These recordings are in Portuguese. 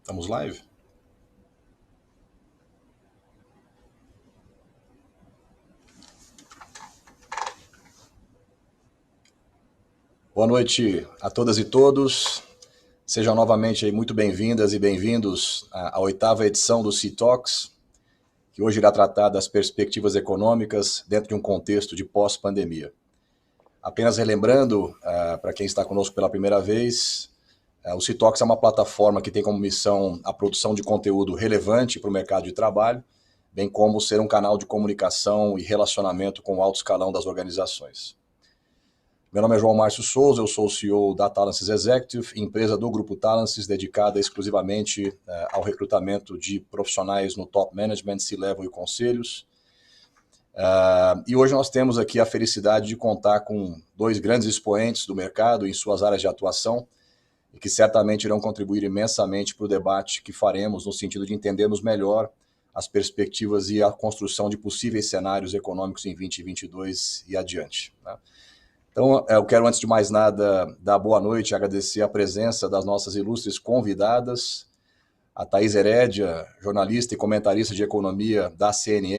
Estamos live? Boa noite a todas e todos. Sejam novamente aí muito bem-vindas e bem-vindos à oitava edição do C-Talks, que hoje irá tratar das perspectivas econômicas dentro de um contexto de pós-pandemia. Apenas relembrando, para quem está conosco pela primeira vez, o C-Talks é uma plataforma que tem como missão a produção de conteúdo relevante para o mercado de trabalho, bem como ser um canal de comunicação e relacionamento com o alto escalão das organizações. Meu nome é João Márcio Souza, eu sou o CEO da Talances Executive, empresa do Grupo Talances dedicada exclusivamente ao recrutamento de profissionais no top management, C-level e conselhos. E hoje nós temos aqui a felicidade de contar com dois grandes expoentes do mercado em suas áreas de atuação e que certamente irão contribuir imensamente para o debate que faremos no sentido de entendermos melhor as perspectivas e a construção de possíveis cenários econômicos em 2022 e adiante, né? Então, eu quero, antes de mais nada, dar boa noite e agradecer a presença das nossas ilustres convidadas, a Thaís Herédia, jornalista e comentarista de economia da CNN,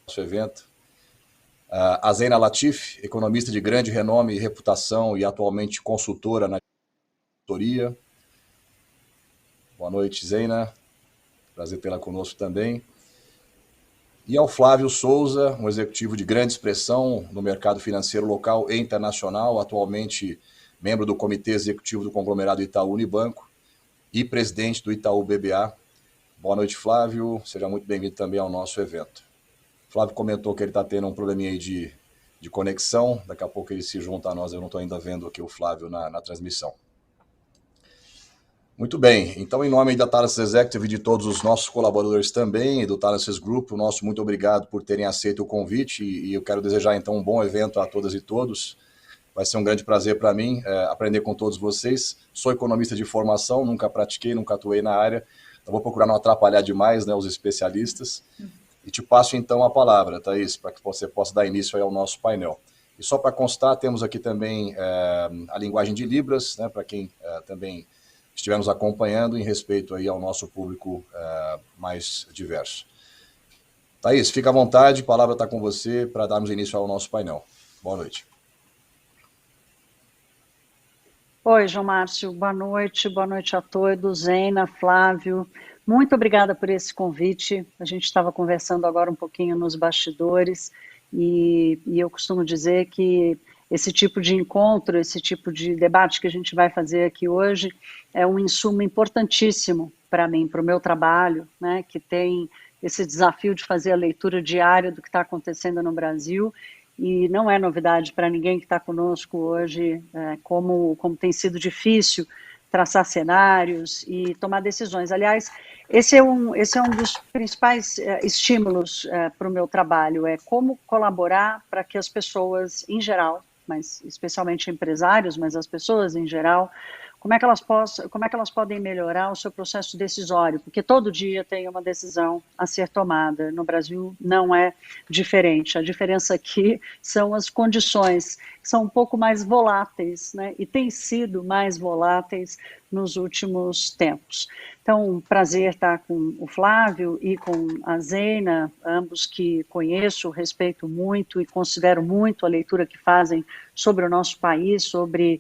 nosso evento, a Zeina Latif, economista de grande renome e reputação e atualmente consultora na consultoria. Boa noite, Zeina. Prazer tê-la conosco também. E ao Flávio Souza, um executivo de grande expressão no mercado financeiro local e internacional, atualmente membro do Comitê Executivo do Conglomerado Itaú Unibanco e presidente do Itaú BBA. Boa noite, Flávio. Seja muito bem-vindo também ao nosso evento. Flávio comentou que ele está tendo um probleminha aí de conexão. Daqui a pouco ele se junta a nós. Eu não estou ainda vendo aqui o Flávio na transmissão. Muito bem, então em nome da Talances Executive e de todos os nossos colaboradores também, e do Talances Group, o nosso muito obrigado por terem aceito o convite e eu quero desejar então um bom evento a todas e todos. Vai ser um grande prazer para mim aprender com todos vocês. Sou economista de formação, nunca pratiquei, nunca atuei na área, então vou procurar não atrapalhar demais, né, os especialistas. E te passo então a palavra, Thaís, para que você possa dar início aí ao nosso painel. E só para constar, temos aqui também a linguagem de Libras, né, para quem também estiver nos acompanhando em respeito aí ao nosso público mais diverso. Thaís, fica à vontade, a palavra está com você para darmos início ao nosso painel. Boa noite. Oi, João Márcio, boa noite a todos, Zeina, Flávio, muito obrigada por esse convite. A gente estava conversando agora um pouquinho nos bastidores e eu costumo dizer que esse tipo de encontro, esse tipo de debate que a gente vai fazer aqui hoje é um insumo importantíssimo para mim, para o meu trabalho, né, que tem esse desafio de fazer a leitura diária do que está acontecendo no Brasil, e não é novidade para ninguém que está conosco hoje como tem sido difícil traçar cenários e tomar decisões. Aliás, esse é um dos principais estímulos para o meu trabalho, é como colaborar para que as pessoas em geral, mas especialmente empresários, mas as pessoas em geral, como é que elas podem melhorar o seu processo decisório, porque todo dia tem uma decisão a ser tomada. No Brasil não é diferente. A diferença aqui são as condições, que são um pouco mais voláteis, né? E têm sido mais voláteis nos últimos tempos. Então, prazer estar com o Flávio e com a Zeina, ambos que conheço, respeito muito e considero muito a leitura que fazem sobre o nosso país, sobre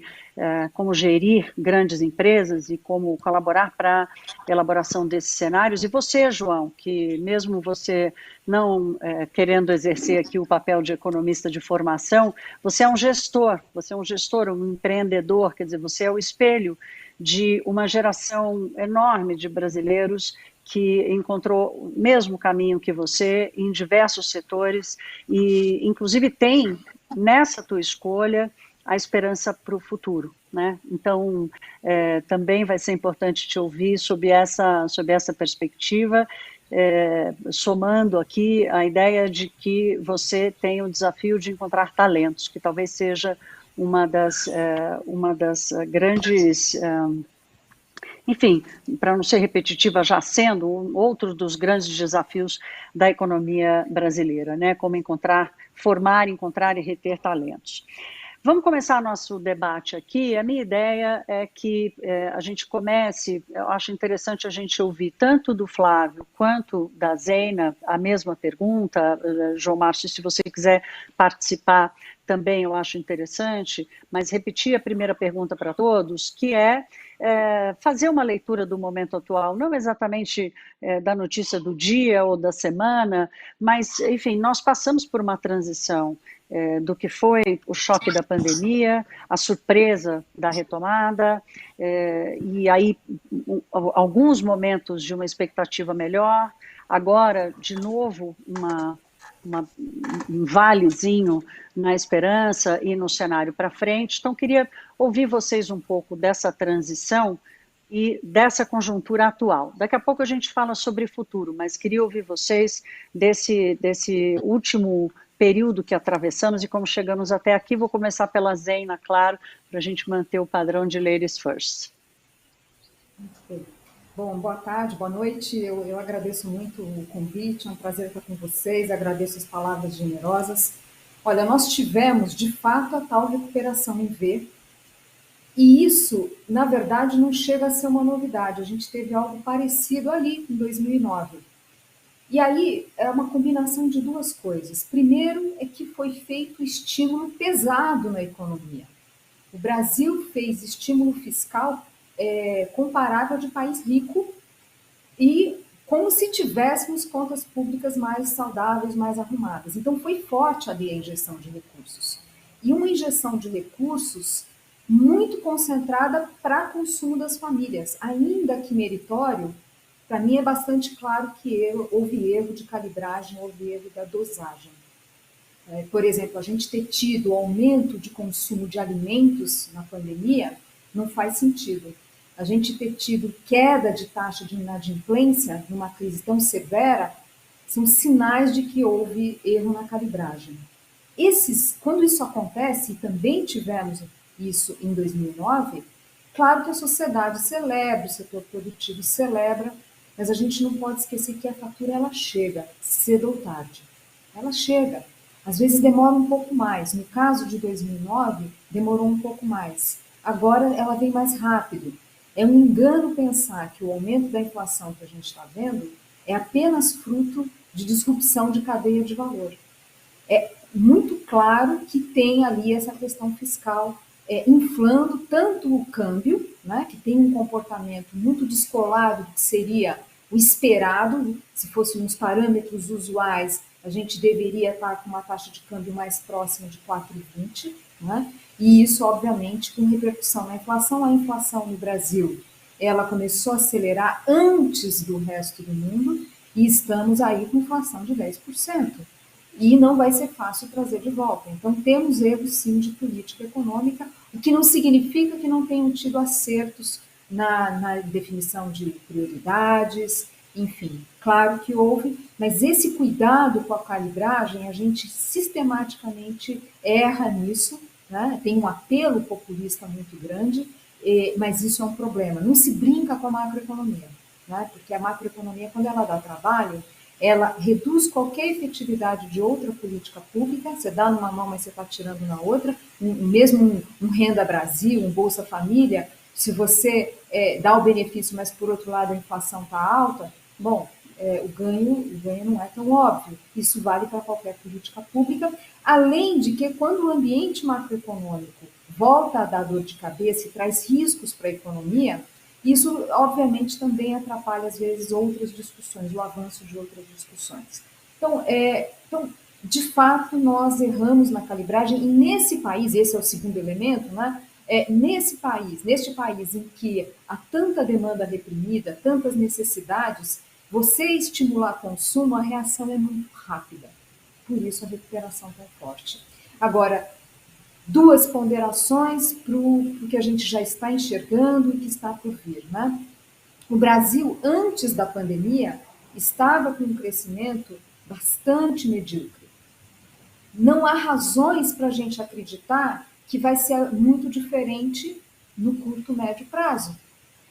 como gerir grandes empresas e como colaborar para a elaboração desses cenários. E você, João, que mesmo você não querendo exercer aqui o papel de economista de formação, você é um gestor, um empreendedor, quer dizer, você é o espelho de uma geração enorme de brasileiros que encontrou o mesmo caminho que você em diversos setores e, inclusive, tem nessa tua escolha a esperança para o futuro, né? Então, também vai ser importante te ouvir sob essa perspectiva, somando aqui a ideia de que você tem o desafio de encontrar talentos, que talvez seja uma das grandes... enfim, para não ser repetitiva, já sendo outro dos grandes desafios da economia brasileira, né? Como encontrar e reter talentos. Vamos começar nosso debate aqui. A minha ideia é que a gente comece, eu acho interessante a gente ouvir tanto do Flávio quanto da Zeina a mesma pergunta. João Márcio, se você quiser participar também, eu acho interessante, mas repetir a primeira pergunta para todos, que é fazer uma leitura do momento atual, não exatamente da notícia do dia ou da semana, mas, enfim, nós passamos por uma transição do que foi o choque da pandemia, a surpresa da retomada, e aí alguns momentos de uma expectativa melhor, agora, de novo, um valezinho na esperança e no cenário para frente. Então, queria ouvir vocês um pouco dessa transição e dessa conjuntura atual. Daqui a pouco a gente fala sobre futuro, mas queria ouvir vocês desse último período que atravessamos e como chegamos até aqui. Vou começar pela Zeina, claro, para a gente manter o padrão de ladies first. Bom, boa tarde, boa noite. Eu agradeço muito o convite, é um prazer estar com vocês, agradeço as palavras generosas. Olha, nós tivemos, de fato, a tal recuperação em V, e isso, na verdade, não chega a ser uma novidade. A gente teve algo parecido ali em 2009. E aí é uma combinação de duas coisas. Primeiro é que foi feito estímulo pesado na economia. O Brasil fez estímulo fiscal comparável de país rico e como se tivéssemos contas públicas mais saudáveis, mais arrumadas. Então foi forte ali a injeção de recursos. E uma injeção de recursos muito concentrada para consumo das famílias, ainda que meritório. Para mim é bastante claro que houve erro de calibragem, houve erro da dosagem. Por exemplo, a gente ter tido aumento de consumo de alimentos na pandemia não faz sentido. A gente ter tido queda de taxa de inadimplência numa crise tão severa são sinais de que houve erro na calibragem. Quando isso acontece, e também tivemos isso em 2009, claro que a sociedade celebra, o setor produtivo celebra, mas a gente não pode esquecer que a fatura ela chega, cedo ou tarde. Ela chega. Às vezes demora um pouco mais. No caso de 2009, demorou um pouco mais. Agora ela vem mais rápido. É um engano pensar que o aumento da inflação que a gente está vendo é apenas fruto de disrupção de cadeia de valor. É muito claro que tem ali essa questão fiscal inflando tanto o câmbio, né, que tem um comportamento muito descolado do que seria o esperado. Se fossem uns parâmetros usuais, a gente deveria estar com uma taxa de câmbio mais próxima de 4,20, né? E isso, obviamente, com repercussão na inflação. A inflação no Brasil, ela começou a acelerar antes do resto do mundo e estamos aí com inflação de 10%. E não vai ser fácil trazer de volta. Então, temos erros, sim, de política econômica, o que não significa que não tenham tido acertos na definição de prioridades, enfim, claro que houve, mas esse cuidado com a calibragem, a gente sistematicamente erra nisso, né? Tem um apelo populista muito grande, mas isso é um problema. Não se brinca com a macroeconomia, né? Porque a macroeconomia, quando ela dá trabalho, ela reduz qualquer efetividade de outra política pública. Você dá numa mão, mas você está tirando na outra. Mesmo um Renda Brasil, um Bolsa Família, se você dá o benefício, mas por outro lado a inflação está alta, bom, o ganho não é tão óbvio. Isso vale para qualquer política pública, além de que quando o ambiente macroeconômico volta a dar dor de cabeça e traz riscos para a economia, isso, obviamente, também atrapalha, às vezes, outras discussões, o avanço de outras discussões. Então, de fato, nós erramos na calibragem, e nesse país, esse é o segundo elemento, né? Neste país em que há tanta demanda reprimida, tantas necessidades, você estimular consumo, a reação é muito rápida. Por isso, a recuperação tão forte. Agora, duas ponderações para o que a gente já está enxergando e que está por vir, né? O Brasil, antes da pandemia, estava com um crescimento bastante medíocre. Não há razões para a gente acreditar que vai ser muito diferente no curto, médio prazo,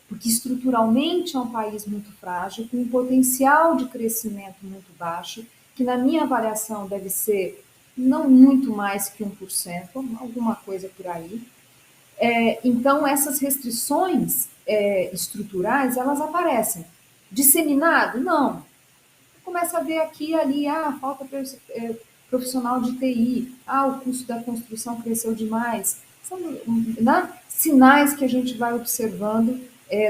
porque estruturalmente é um país muito frágil, com um potencial de crescimento muito baixo, que na minha avaliação deve ser não muito mais que 1%, alguma coisa por aí. Então, essas restrições estruturais, elas aparecem. Disseminado? Não. Começa a ver aqui e ali, falta profissional de TI, o custo da construção cresceu demais. São, né, sinais que a gente vai observando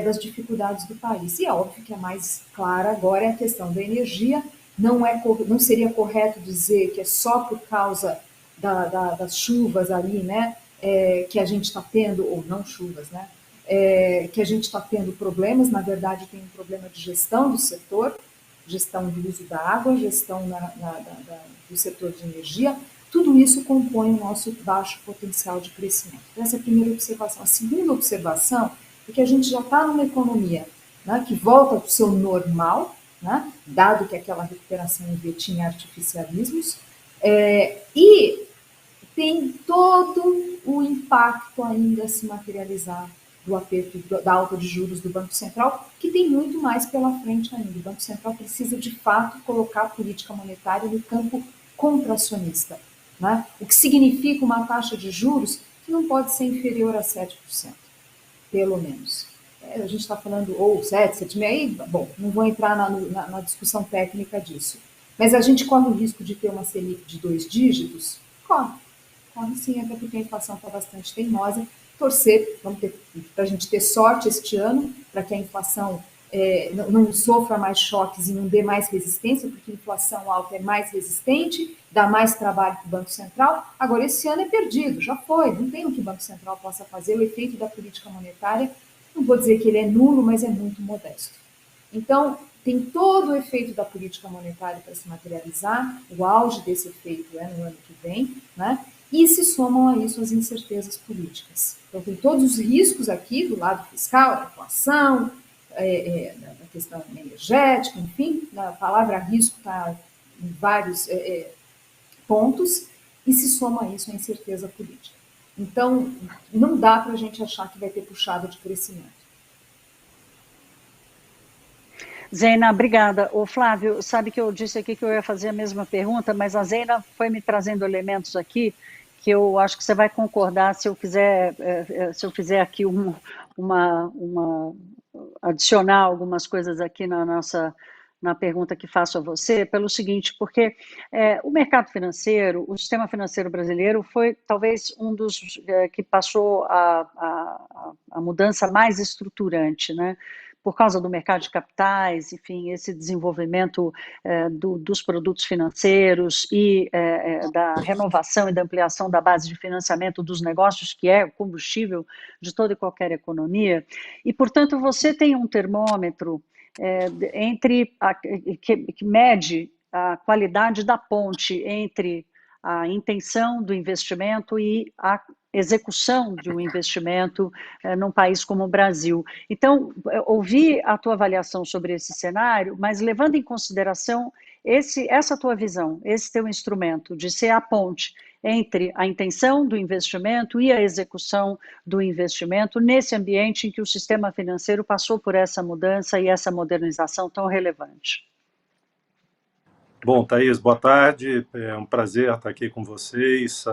das dificuldades do país. E é óbvio que a mais clara agora é a questão da energia. Não seria correto dizer que é só por causa das chuvas ali, né, que a gente está tendo, ou não chuvas, né, que a gente está tendo problemas. Na verdade, tem um problema de gestão do setor, gestão do uso da água, gestão do setor de energia. Tudo isso compõe o nosso baixo potencial de crescimento. Essa é a primeira observação. A segunda observação é que a gente já está numa economia, né, que volta para o seu normal, né, dado que aquela recuperação em V tinha artificialismos, e tem todo o impacto ainda a se materializar do aperto, da alta de juros do Banco Central, que tem muito mais pela frente ainda. O Banco Central precisa, de fato, colocar a política monetária no campo contracionista, né? O que significa uma taxa de juros que não pode ser inferior a 7%, pelo menos. A gente está falando ou 7, 7,5%, bom, não vou entrar na discussão técnica disso. Mas a gente corre o risco de ter uma Selic de 2 dígitos? Corre sim, até porque a inflação está bastante teimosa. Torcer, para a gente ter sorte este ano, para que a inflação não sofra mais choques e não dê mais resistência, porque a inflação alta é mais resistente, dá mais trabalho para o Banco Central. Agora, esse ano é perdido, já foi, não tem o que o Banco Central possa fazer. O efeito da política monetária, não vou dizer que ele é nulo, mas é muito modesto. Então, tem todo o efeito da política monetária para se materializar, o auge desse efeito é no ano que vem, né? E se somam a isso as incertezas políticas. Então, tem todos os riscos aqui do lado fiscal, da inflação, da questão energética, enfim, a palavra risco está em vários pontos, e se soma a isso a incerteza política. Então, não dá para a gente achar que vai ter puxada de crescimento. Zeina, obrigada. Ô, Flávio, sabe que eu disse aqui que eu ia fazer a mesma pergunta, mas a Zeina foi me trazendo elementos aqui que eu acho que você vai concordar se eu fizer aqui adicionar algumas coisas aqui na pergunta que faço a você, pelo seguinte, porque o mercado financeiro, o sistema financeiro brasileiro foi talvez um dos que passou a mudança mais estruturante, né? Por causa do mercado de capitais, enfim, esse desenvolvimento dos produtos financeiros e da renovação e da ampliação da base de financiamento dos negócios, que é o combustível de toda e qualquer economia. E, portanto, você tem um termômetro que mede a qualidade da ponte entre a intenção do investimento e a execução de um investimento num país como o Brasil. Então, ouvi a tua avaliação sobre esse cenário, mas levando em consideração essa tua visão, esse teu instrumento de ser a ponte entre a intenção do investimento e a execução do investimento nesse ambiente em que o sistema financeiro passou por essa mudança e essa modernização tão relevante. Bom, Thaís, boa tarde. É um prazer estar aqui com vocês.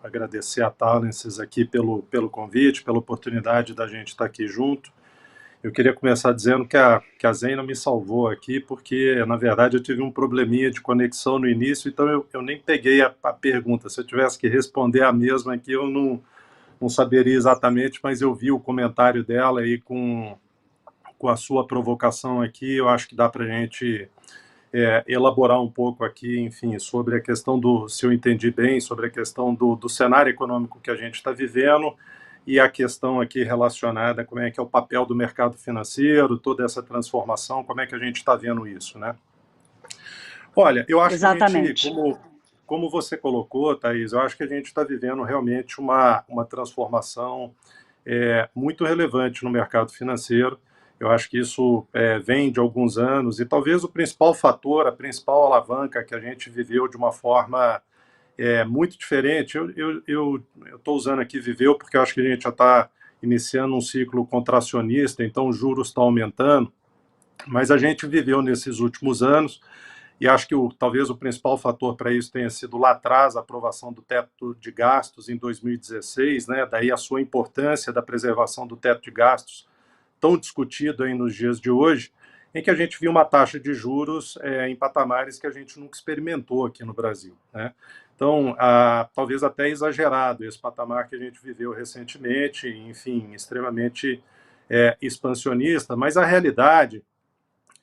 Agradecer a Talences aqui pelo convite, pela oportunidade da gente estar aqui junto. Eu queria começar dizendo que a Zeina me salvou aqui, porque, na verdade, eu tive um probleminha de conexão no início, então eu nem peguei a pergunta. Se eu tivesse que responder a mesma aqui, eu não saberia exatamente, mas eu vi o comentário dela aí com a sua provocação aqui. Eu acho que dá para a gente elaborar um pouco aqui, enfim, sobre a questão se eu entendi bem, sobre a questão do cenário econômico que a gente está vivendo e a questão aqui relacionada, como é que é o papel do mercado financeiro, toda essa transformação, como é que a gente está vendo isso, né? Olha, eu acho Exatamente. que a gente, como você colocou, Thaís, eu acho que a gente está vivendo realmente uma transformação muito relevante no mercado financeiro. Eu acho que isso vem de alguns anos e talvez o principal fator, a principal alavanca que a gente viveu de uma forma muito diferente. Eu estou usando aqui viveu porque eu acho que a gente já está iniciando um ciclo contracionista, então os juros estão aumentando, mas a gente viveu nesses últimos anos e acho que talvez o principal fator para isso tenha sido lá atrás a aprovação do teto de gastos em 2016, né? Daí a sua importância da preservação do teto de gastos, tão discutido aí nos dias de hoje, em que a gente viu uma taxa de juros em patamares que a gente nunca experimentou aqui no Brasil, né? Então, talvez até exagerado esse patamar que a gente viveu recentemente, enfim, extremamente expansionista, mas a realidade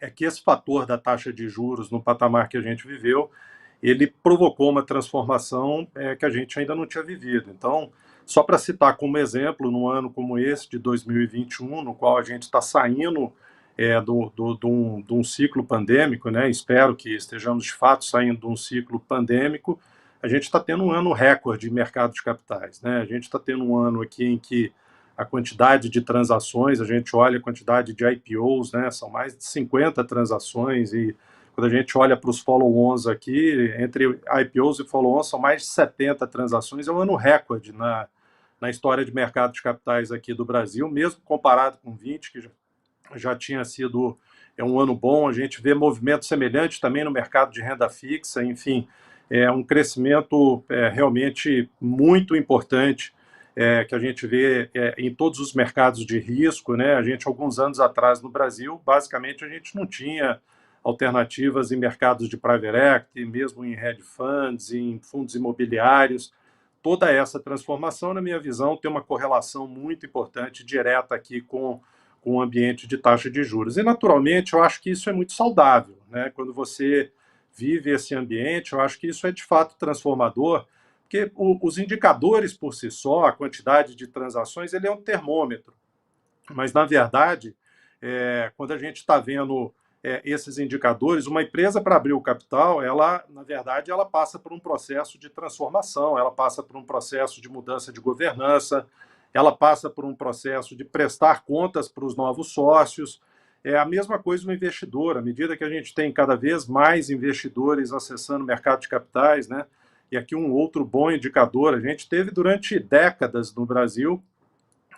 é que esse fator da taxa de juros no patamar que a gente viveu, ele provocou uma transformação que a gente ainda não tinha vivido. Então, só para citar como exemplo, num ano como esse, de 2021, no qual a gente está saindo de um ciclo pandêmico, né? Espero que estejamos de fato saindo de um ciclo pandêmico, a gente está tendo um ano recorde em mercado de capitais, né? A gente está tendo um ano aqui em que a quantidade de transações, a gente olha a quantidade de IPOs, né? São mais de 50 transações, e quando a gente olha para os follow-ons aqui, entre IPOs e follow-ons são mais de 70 transações, é um ano recorde na história de mercado de capitais aqui do Brasil, mesmo comparado com 20, que já tinha sido um ano bom. A gente vê movimentos semelhantes também no mercado de renda fixa, enfim, é um crescimento realmente muito importante que a gente vê em todos os mercados de risco, né? A gente, alguns anos atrás no Brasil, basicamente a gente não tinha alternativas em mercados de private equity, mesmo em hedge funds, em fundos imobiliários. Toda essa transformação, na minha visão, tem uma correlação muito importante, direta aqui com o ambiente de taxa de juros. E, naturalmente, eu acho que isso é muito saudável, né? Quando você vive esse ambiente, eu acho que isso é, de fato, transformador, porque os indicadores por si só, a quantidade de transações, ele é um termômetro. Mas, na verdade, quando a gente está vendo esses indicadores, uma empresa, para abrir o capital, ela, na verdade, ela passa por um processo de transformação, ela passa por um processo de mudança de governança, ela passa por um processo de prestar contas para os novos sócios. É a mesma coisa no investidor, à medida que a gente tem cada vez mais investidores acessando o mercado de capitais, né? E aqui um outro bom indicador, a gente teve durante décadas no Brasil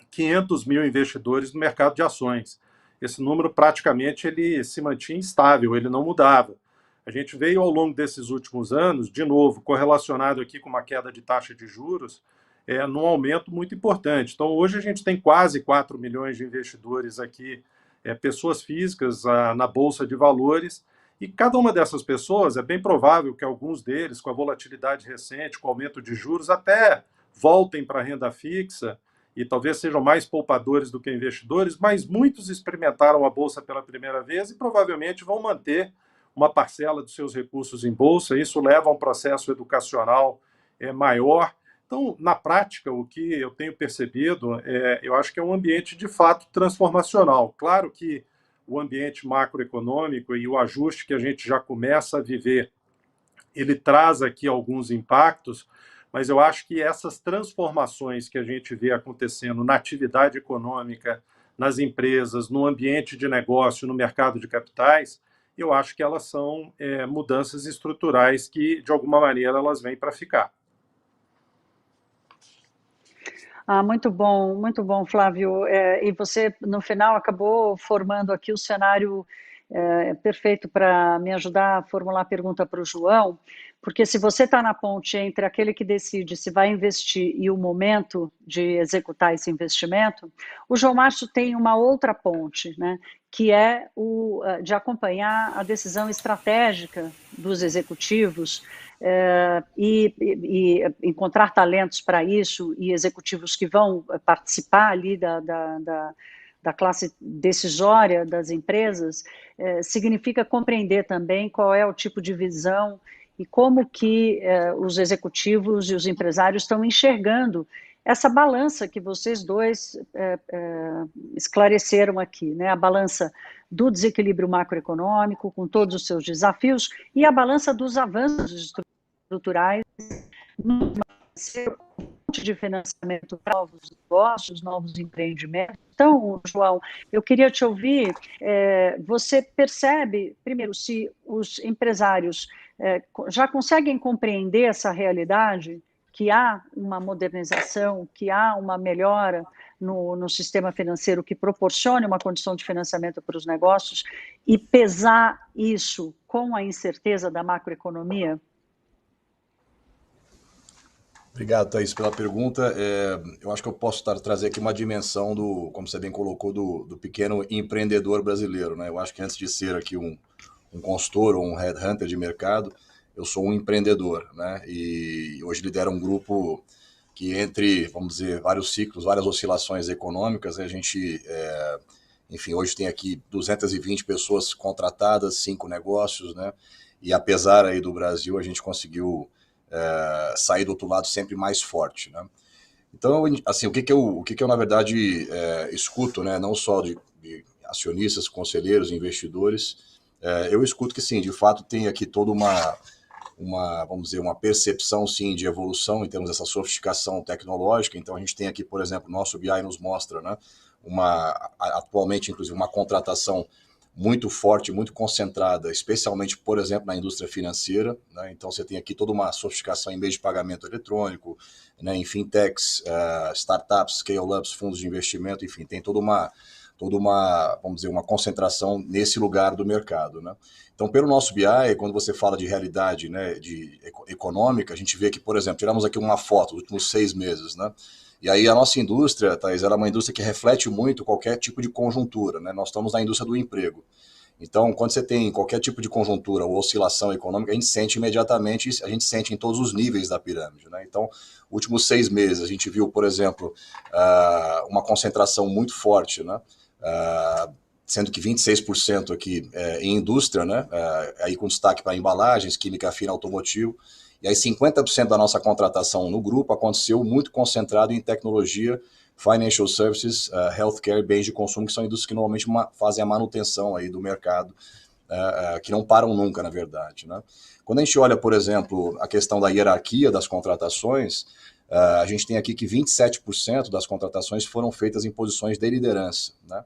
500 mil investidores no mercado de ações. Esse número praticamente ele se mantinha estável, ele não mudava. A gente veio ao longo desses últimos anos, de novo, correlacionado aqui com uma queda de taxa de juros, num aumento muito importante. Então, hoje a gente tem quase 4 milhões de investidores aqui, pessoas físicas na Bolsa de Valores, e cada uma dessas pessoas, é bem provável que alguns deles, com a volatilidade recente, com o aumento de juros, até voltem para a renda fixa, e talvez sejam mais poupadores do que investidores, mas muitos experimentaram a Bolsa pela primeira vez e provavelmente vão manter uma parcela dos seus recursos em Bolsa. Isso leva a um processo educacional maior. Então, na prática, o que eu tenho percebido, eu acho que é um ambiente de fato transformacional. Claro que o ambiente macroeconômico e o ajuste que a gente já começa a viver, ele traz aqui alguns impactos, mas eu acho que essas transformações que a gente vê acontecendo na atividade econômica, nas empresas, no ambiente de negócio, no mercado de capitais, eu acho que elas são mudanças estruturais que, de alguma maneira, elas vêm para ficar. Muito bom, Flávio. E você, no final, acabou formando aqui o cenário perfeito para me ajudar a formular a pergunta para o João, porque se você está na ponte entre aquele que decide se vai investir e o momento de executar esse investimento, o João Márcio tem uma outra ponte, né, que é o de acompanhar a decisão estratégica dos executivos e encontrar talentos para isso e executivos que vão participar ali da classe decisória das empresas, significa compreender também qual é o tipo de visão e como que os executivos e os empresários estão enxergando essa balança que vocês dois esclareceram aqui, né? A balança do desequilíbrio macroeconômico, com todos os seus desafios, e a balança dos avanços estruturais no de financiamento para novos negócios, novos empreendimentos. Então, João, eu queria te ouvir, você percebe, primeiro, se os empresários já conseguem compreender essa realidade, que há uma modernização, que há uma melhora no sistema financeiro que proporcione uma condição de financiamento para os negócios, e pesar isso com a incerteza da macroeconomia? Obrigado, Thaís, pela pergunta. Eu acho que eu posso trazer aqui uma dimensão como você bem colocou, do pequeno empreendedor brasileiro, né? Eu acho que antes de ser aqui um consultor ou um headhunter de mercado, eu sou um empreendedor, né? E hoje lidero um grupo que entre, vamos dizer, vários ciclos, várias oscilações econômicas, a gente, enfim, hoje tem aqui 220 pessoas contratadas, 5 negócios, né? E apesar aí do Brasil, a gente conseguiu sair do outro lado sempre mais forte, né? Então, assim, o que eu na verdade escuto, né? Não só de acionistas, conselheiros, investidores, eu escuto que sim, de fato tem aqui toda vamos dizer, uma percepção sim de evolução em termos dessa sofisticação tecnológica. Então a gente tem aqui, por exemplo, nosso BI nos mostra, né, atualmente inclusive uma contratação muito forte, muito concentrada, especialmente, por exemplo, na indústria financeira, né? Então você tem aqui toda uma sofisticação em meio de pagamento eletrônico, né, em fintechs, startups, scale-ups, fundos de investimento, enfim, tem toda uma, vamos dizer, uma concentração nesse lugar do mercado, né? Então, pelo nosso BI, quando você fala de realidade, né, econômica, a gente vê que, por exemplo, tiramos aqui uma foto dos últimos 6 meses, né? E aí a nossa indústria, Thaís, ela é uma indústria que reflete muito qualquer tipo de conjuntura, né? Nós estamos na indústria do emprego. Então, quando você tem qualquer tipo de conjuntura ou oscilação econômica, a gente sente imediatamente, a gente sente em todos os níveis da pirâmide, né? Então, últimos 6 meses, a gente viu, por exemplo, uma concentração muito forte, né? Sendo que 26% aqui em indústria, né? Aí com destaque para embalagens, química fina, automotivo. E aí 50% da nossa contratação no grupo aconteceu muito concentrado em tecnologia, financial services, healthcare, bens de consumo, que são indústrias que normalmente fazem a manutenção aí do mercado, que não param nunca, na verdade, né? Quando a gente olha, por exemplo, a questão da hierarquia das contratações, a gente tem aqui que 27% das contratações foram feitas em posições de liderança, né?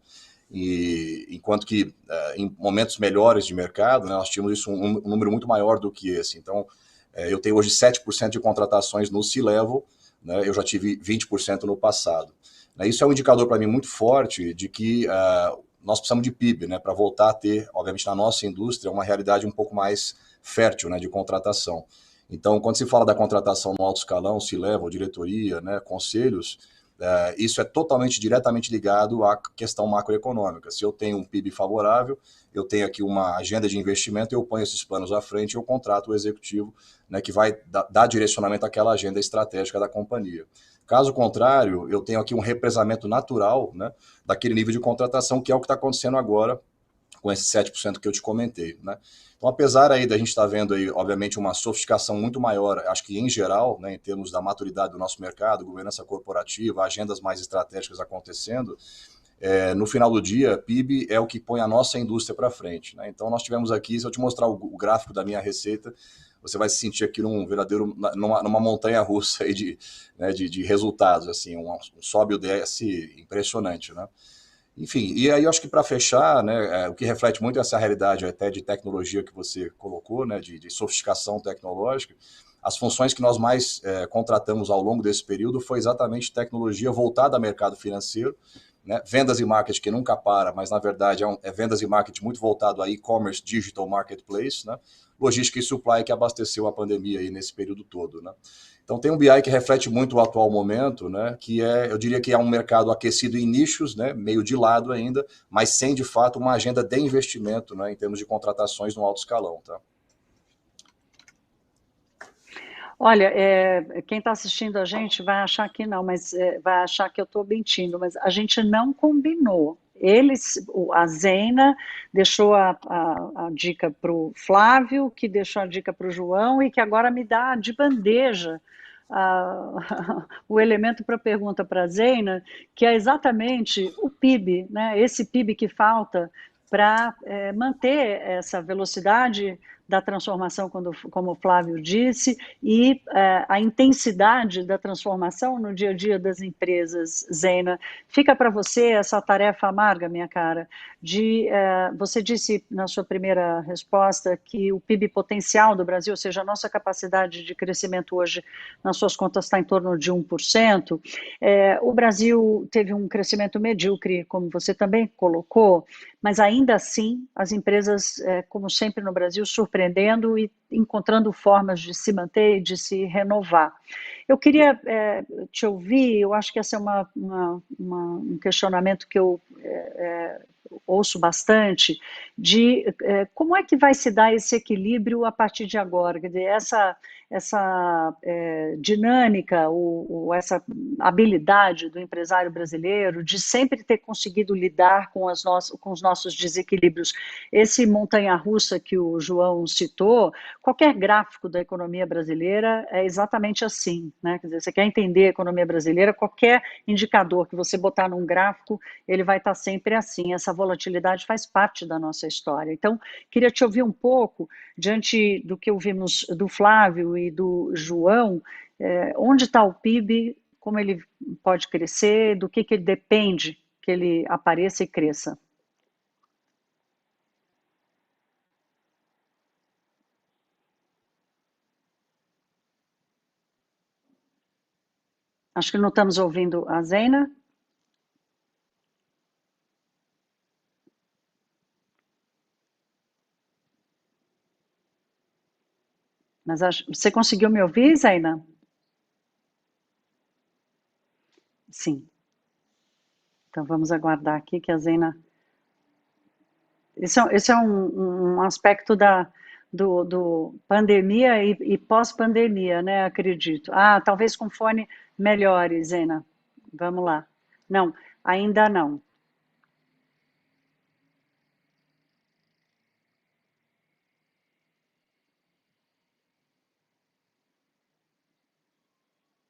E enquanto que em momentos melhores de mercado, né, nós tínhamos isso um número muito maior do que esse. Então, eu tenho hoje 7% de contratações no C-Level, né, eu já tive 20% no passado. Isso é um indicador para mim muito forte de que nós precisamos de PIB, né, para voltar a ter, obviamente, na nossa indústria, uma realidade um pouco mais fértil, né, de contratação. Então, quando se fala da contratação no alto escalão, C-Level, diretoria, né, conselhos, isso é totalmente, diretamente ligado à questão macroeconômica. Se eu tenho um PIB favorável, eu tenho aqui uma agenda de investimento, eu ponho esses planos à frente e eu contrato o executivo, né, que vai dar direcionamento àquela agenda estratégica da companhia. Caso contrário, eu tenho aqui um represamento natural, né, daquele nível de contratação, que é o que está acontecendo agora com esses 7% que eu te comentei, né? Então, apesar aí da gente estar vendo aí, obviamente, uma sofisticação muito maior, acho que em geral, né, em termos da maturidade do nosso mercado, governança corporativa, agendas mais estratégicas acontecendo, no final do dia, PIB é o que põe a nossa indústria para frente, né? Então, nós tivemos aqui, se eu te mostrar o gráfico da minha receita, você vai se sentir aqui numa montanha russa aí de resultados, assim, um sobe e desce impressionante, né? Enfim, e aí eu acho que para fechar, né, o que reflete muito essa realidade até de tecnologia que você colocou, né, de sofisticação tecnológica, as funções que nós mais contratamos ao longo desse período foi exatamente tecnologia voltada ao mercado financeiro, né, vendas e marketing que nunca para, mas na verdade é vendas e marketing muito voltado a e-commerce, digital marketplace, né, logística e supply que abasteceu a pandemia aí nesse período todo, né. Então tem um BI que reflete muito o atual momento, né, que eu diria que é um mercado aquecido em nichos, né, meio de lado ainda, mas sem de fato uma agenda de investimento, né, em termos de contratações no alto escalão, tá? Olha, quem está assistindo a gente vai achar que não, mas vai achar que eu estou mentindo, mas a gente não combinou. A Zena deixou a dica para o Flávio, que deixou a dica para o João e que agora me dá de bandeja o elemento para a pergunta para a Zena, que é exatamente o PIB, né? Esse PIB que falta para manter essa velocidade da transformação, como o Flávio disse, e a intensidade da transformação no dia a dia das empresas, Zena. Fica para você essa tarefa amarga, minha cara, você disse na sua primeira resposta que o PIB potencial do Brasil, ou seja, a nossa capacidade de crescimento hoje nas suas contas está em torno de 1%. O Brasil teve um crescimento medíocre, como você também colocou, mas ainda assim as empresas, como sempre no Brasil, surpreendendo e encontrando formas de se manter e de se renovar. Eu queria te ouvir, eu acho que esse é um questionamento que eu ouço bastante, de como é que vai se dar esse equilíbrio a partir de agora, quer dizer, essa dinâmica, ou essa habilidade do empresário brasileiro de sempre ter conseguido lidar com os nossos desequilíbrios. Esse montanha-russa que o João citou, qualquer gráfico da economia brasileira é exatamente assim, né? Quer dizer, você quer entender a economia brasileira, qualquer indicador que você botar num gráfico, ele vai estar sempre assim. Essa volatilidade faz parte da nossa história. Então, queria te ouvir um pouco, diante do que ouvimos do Flávio e do João, onde está o PIB, como ele pode crescer, do que ele depende que ele apareça e cresça. Acho que não estamos ouvindo a Zena. Mas você conseguiu me ouvir, Zena? Sim. Então vamos aguardar aqui que a Zena... Esse é um aspecto do pandemia e pós-pandemia, né? Acredito. Talvez com fone melhore, Zena. Vamos lá. Não, ainda não.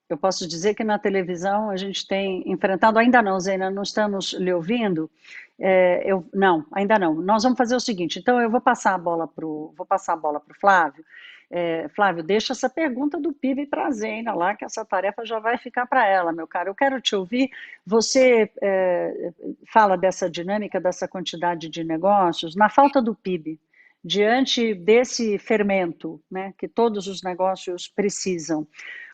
Eu posso dizer que na televisão a gente tem enfrentado, ainda não, Zena, não estamos lhe ouvindo? Não, ainda não. Nós vamos fazer o seguinte, então eu vou passar a bola para o Flávio. Flávio, deixa essa pergunta do PIB para a Zena lá, que essa tarefa já vai ficar para ela, meu caro. Eu quero te ouvir. Você fala dessa dinâmica, dessa quantidade de negócios, na falta do PIB, diante desse fermento, né, que todos os negócios precisam.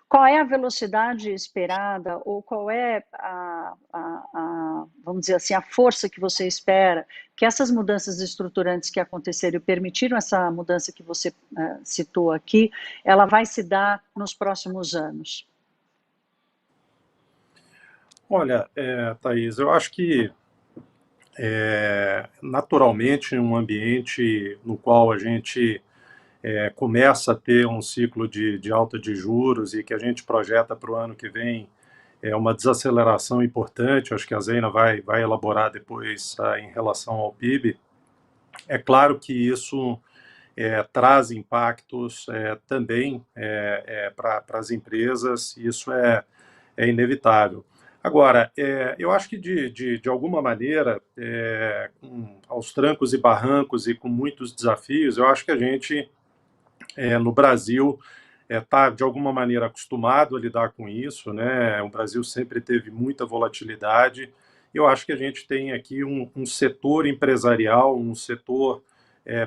Qual é a velocidade esperada, ou qual é vamos dizer assim, a força que você espera que essas mudanças estruturantes que aconteceram e permitiram essa mudança que você citou aqui, ela vai se dar nos próximos anos? Olha, Thaís, eu acho que naturalmente um ambiente no qual a gente começa a ter um ciclo de alta de juros e que a gente projeta para o ano que vem uma desaceleração importante, acho que a Zena vai elaborar depois em relação ao PIB. É claro que isso traz impactos também para as empresas, isso é inevitável. Agora, eu acho que de alguma maneira, aos trancos e barrancos e com muitos desafios, eu acho que a gente no Brasil está de alguma maneira acostumado a lidar com isso, né? O Brasil sempre teve muita volatilidade. Eu acho que a gente tem aqui um setor empresarial, um setor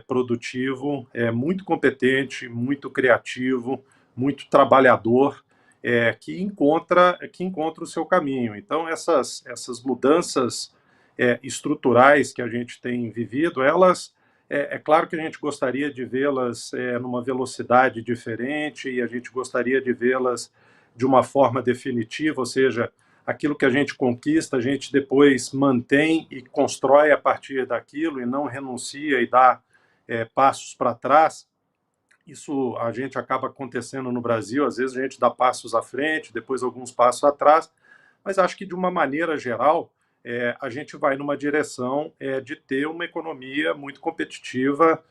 produtivo, muito competente, muito criativo, muito trabalhador, que encontra o seu caminho. Então essas mudanças estruturais que a gente tem vivido, elas claro que a gente gostaria de vê-las numa velocidade diferente e a gente gostaria de vê-las de uma forma definitiva, ou seja, aquilo que a gente conquista, a gente depois mantém e constrói a partir daquilo e não renuncia e dá passos para trás. Isso a gente acaba acontecendo no Brasil, às vezes a gente dá passos à frente, depois alguns passos atrás, mas acho que de uma maneira geral, a gente vai numa direção de ter uma economia muito competitiva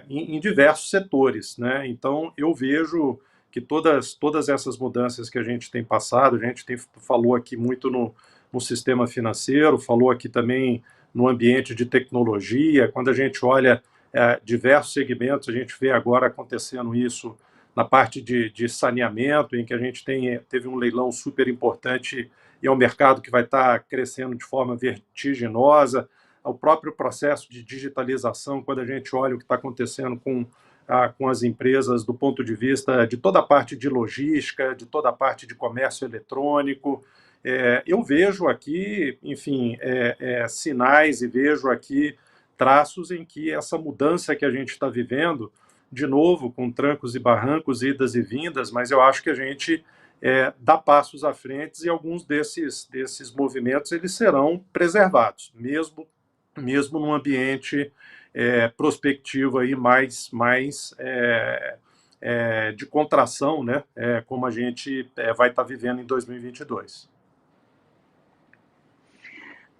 em diversos setores, né? Então, eu vejo que todas essas mudanças que a gente tem passado, a gente falou aqui muito no sistema financeiro, falou aqui também no ambiente de tecnologia, quando a gente olha diversos segmentos. A gente vê agora acontecendo isso na parte de saneamento, em que a gente teve um leilão super importante e é um mercado que vai estar crescendo de forma vertiginosa. O próprio processo de digitalização, quando a gente olha o que está acontecendo com as empresas do ponto de vista de toda a parte de logística, de toda a parte de comércio eletrônico, eu vejo aqui, enfim, sinais e vejo aqui traços em que essa mudança que a gente está vivendo, de novo, com trancos e barrancos, idas e vindas, mas eu acho que a gente dá passos à frente e alguns desses movimentos eles serão preservados, mesmo num ambiente prospectivo aí mais de contração, né? Como a gente vai estar vivendo em 2022.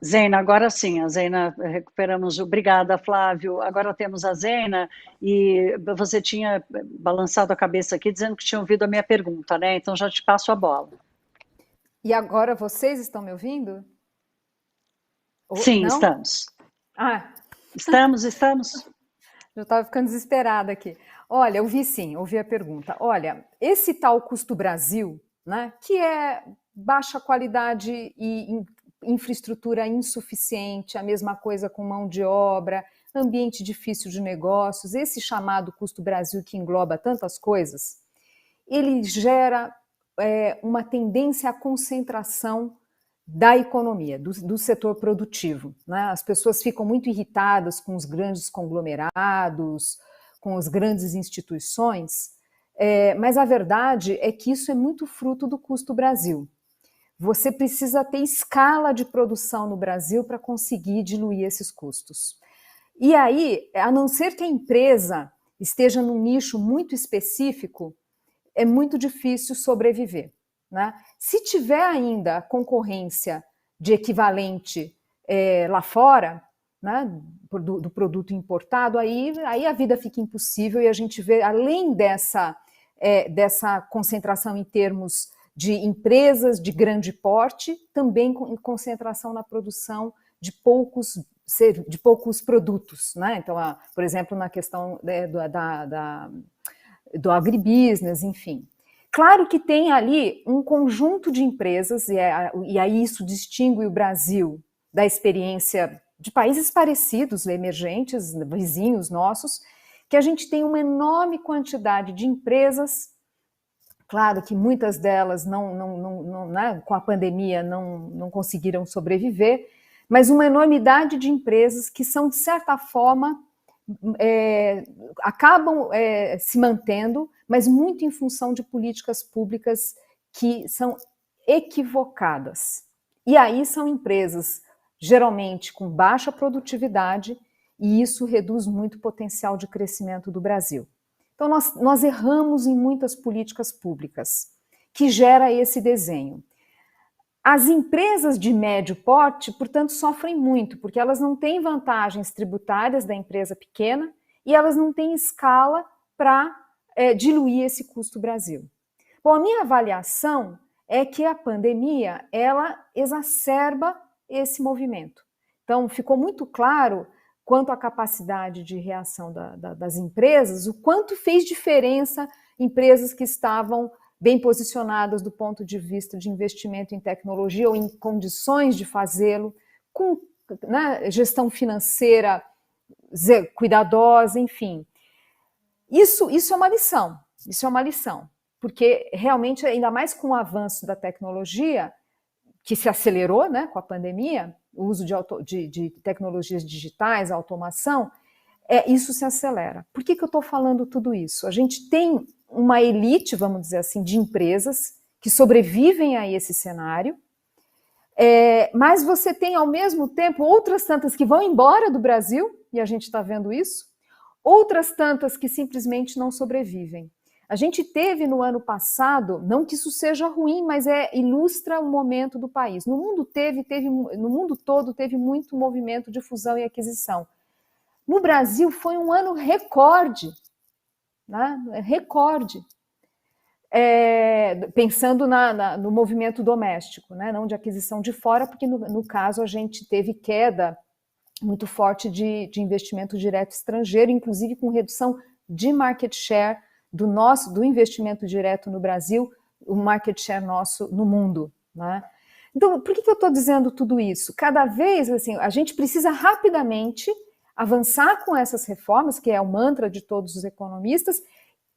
Zena, agora sim, a Zena, recuperamos. Obrigada, Flávio. Agora temos a Zena, e você tinha balançado a cabeça aqui dizendo que tinha ouvido a minha pergunta, né? Então já te passo a bola. E agora vocês estão me ouvindo? Sim, não? Estamos. Ah, estamos. Eu estava ficando desesperada aqui. Olha, eu vi sim, ouvi a pergunta. Olha, esse tal custo Brasil, né, que é baixa qualidade e infraestrutura insuficiente, a mesma coisa com mão de obra, ambiente difícil de negócios, esse chamado custo Brasil que engloba tantas coisas, ele gera uma tendência à concentração da economia, do setor produtivo, né? As pessoas ficam muito irritadas com os grandes conglomerados, com as grandes instituições, mas a verdade é que isso é muito fruto do custo Brasil. Você precisa ter escala de produção no Brasil para conseguir diluir esses custos. E aí, a não ser que a empresa esteja num nicho muito específico, é muito difícil sobreviver, né? Se tiver ainda concorrência de equivalente lá fora, né, do produto importado, aí a vida fica impossível e a gente vê, além dessa concentração em termos de empresas de grande porte, também concentração na produção de poucos produtos, né? Então, por exemplo, na questão do agribusiness, enfim. Claro que tem ali um conjunto de empresas, e aí isso distingue o Brasil da experiência de países parecidos, emergentes, vizinhos nossos, que a gente tem uma enorme quantidade de empresas. Claro que muitas delas né, com a pandemia não conseguiram sobreviver, mas uma enormidade de empresas que são, de certa forma, acabam se mantendo, mas muito em função de políticas públicas que são equivocadas. E aí são empresas, geralmente, com baixa produtividade, e isso reduz muito o potencial de crescimento do Brasil. Então, nós erramos em muitas políticas públicas, que gera esse desenho. As empresas de médio porte, portanto, sofrem muito, porque elas não têm vantagens tributárias da empresa pequena e elas não têm escala para diluir esse custo Brasil. Bom, a minha avaliação é que a pandemia, ela exacerba esse movimento. Então, ficou muito claro quanto à capacidade de reação das empresas, o quanto fez diferença empresas que estavam bem posicionadas do ponto de vista de investimento em tecnologia ou em condições de fazê-lo, com gestão financeira cuidadosa, enfim. Isso é uma lição, porque realmente, ainda mais com o avanço da tecnologia, que se acelerou, né, com a pandemia, o uso de tecnologias digitais, a automação, isso se acelera. Por que eu estou falando tudo isso? A gente tem uma elite, vamos dizer assim, de empresas que sobrevivem a esse cenário, mas você tem, ao mesmo tempo, outras tantas que vão embora do Brasil, e a gente está vendo isso, outras tantas que simplesmente não sobrevivem. A gente teve no ano passado, não que isso seja ruim, mas ilustra o momento do país. No mundo no mundo todo teve muito movimento de fusão e aquisição. No Brasil foi um ano recorde, né? Recorde. Pensando no movimento doméstico, né? Não de aquisição de fora, porque no caso a gente teve queda muito forte de investimento direto estrangeiro, inclusive com redução de market share do investimento direto no Brasil, o market share nosso no mundo, né? Então, por que eu estou dizendo tudo isso? Cada vez, assim, a gente precisa rapidamente avançar com essas reformas, que é o mantra de todos os economistas,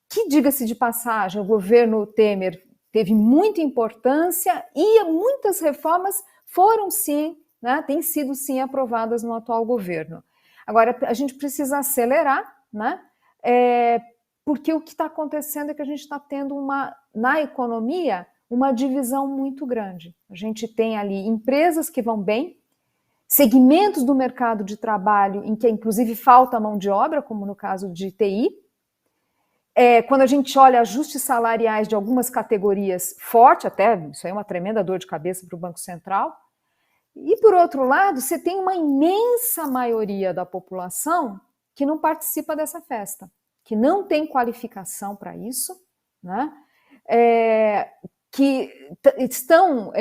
que, diga-se de passagem, o governo Temer teve muita importância e muitas reformas foram, sim, né, têm sido, sim, aprovadas no atual governo. Agora, a gente precisa acelerar, né, porque o que está acontecendo é que a gente está tendo na economia uma divisão muito grande. A gente tem ali empresas que vão bem, segmentos do mercado de trabalho em que, inclusive, falta mão de obra, como no caso de TI. Quando a gente olha ajustes salariais de algumas categorias forte, até isso aí é uma tremenda dor de cabeça para o Banco Central. E, por outro lado, você tem uma imensa maioria da população que não participa dessa festa, que não tem qualificação para isso, né? Que estão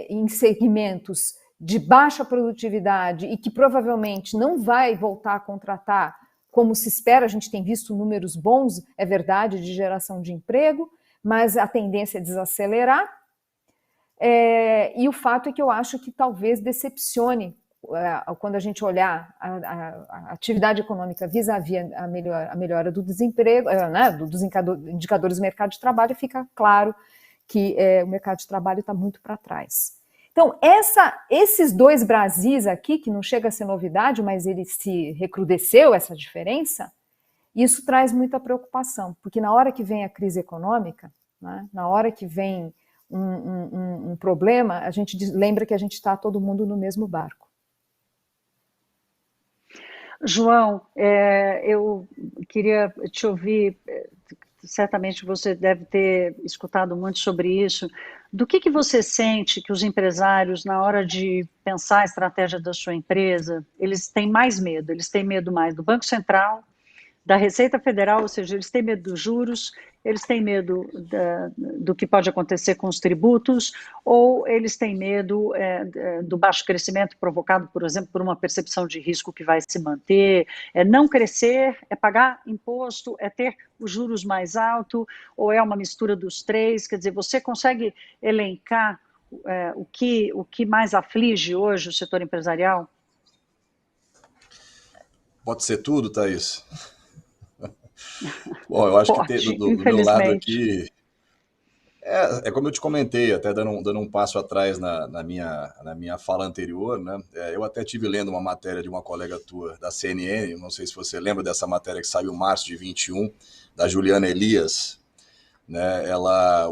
em segmentos de baixa produtividade e que provavelmente não vai voltar a contratar como se espera. A gente tem visto números bons, é verdade, de geração de emprego, mas a tendência é desacelerar. E o fato é que eu acho que talvez decepcione quando a gente olhar a atividade econômica vis-à-vis a melhora do desemprego, né, dos indicadores do mercado de trabalho, fica claro que o mercado de trabalho está muito para trás. Então, esses dois Brasis aqui, que não chega a ser novidade, mas ele se recrudesceu, essa diferença, isso traz muita preocupação, porque na hora que vem a crise econômica, né, na hora que vem um problema, a gente lembra que a gente está todo mundo no mesmo barco. João, eu queria te ouvir, certamente você deve ter escutado muito sobre isso. Do que você sente que os empresários, na hora de pensar a estratégia da sua empresa, eles têm mais medo? Eles têm medo mais do Banco Central, da Receita Federal, ou seja, eles têm medo dos juros, eles têm medo do que pode acontecer com os tributos, ou eles têm medo do baixo crescimento provocado, por exemplo, por uma percepção de risco que vai se manter, não crescer, pagar imposto, ter os juros mais altos, ou é uma mistura dos três? Quer dizer, você consegue elencar o que mais aflige hoje o setor empresarial? Pode ser tudo, Thaís? Bom, eu acho que do meu lado aqui, como eu te comentei, até dando um passo atrás na minha fala anterior, né? Eu até estive lendo uma matéria de uma colega tua da CNN, não sei se você lembra dessa matéria que saiu em março de 21, da Juliana Elias, né?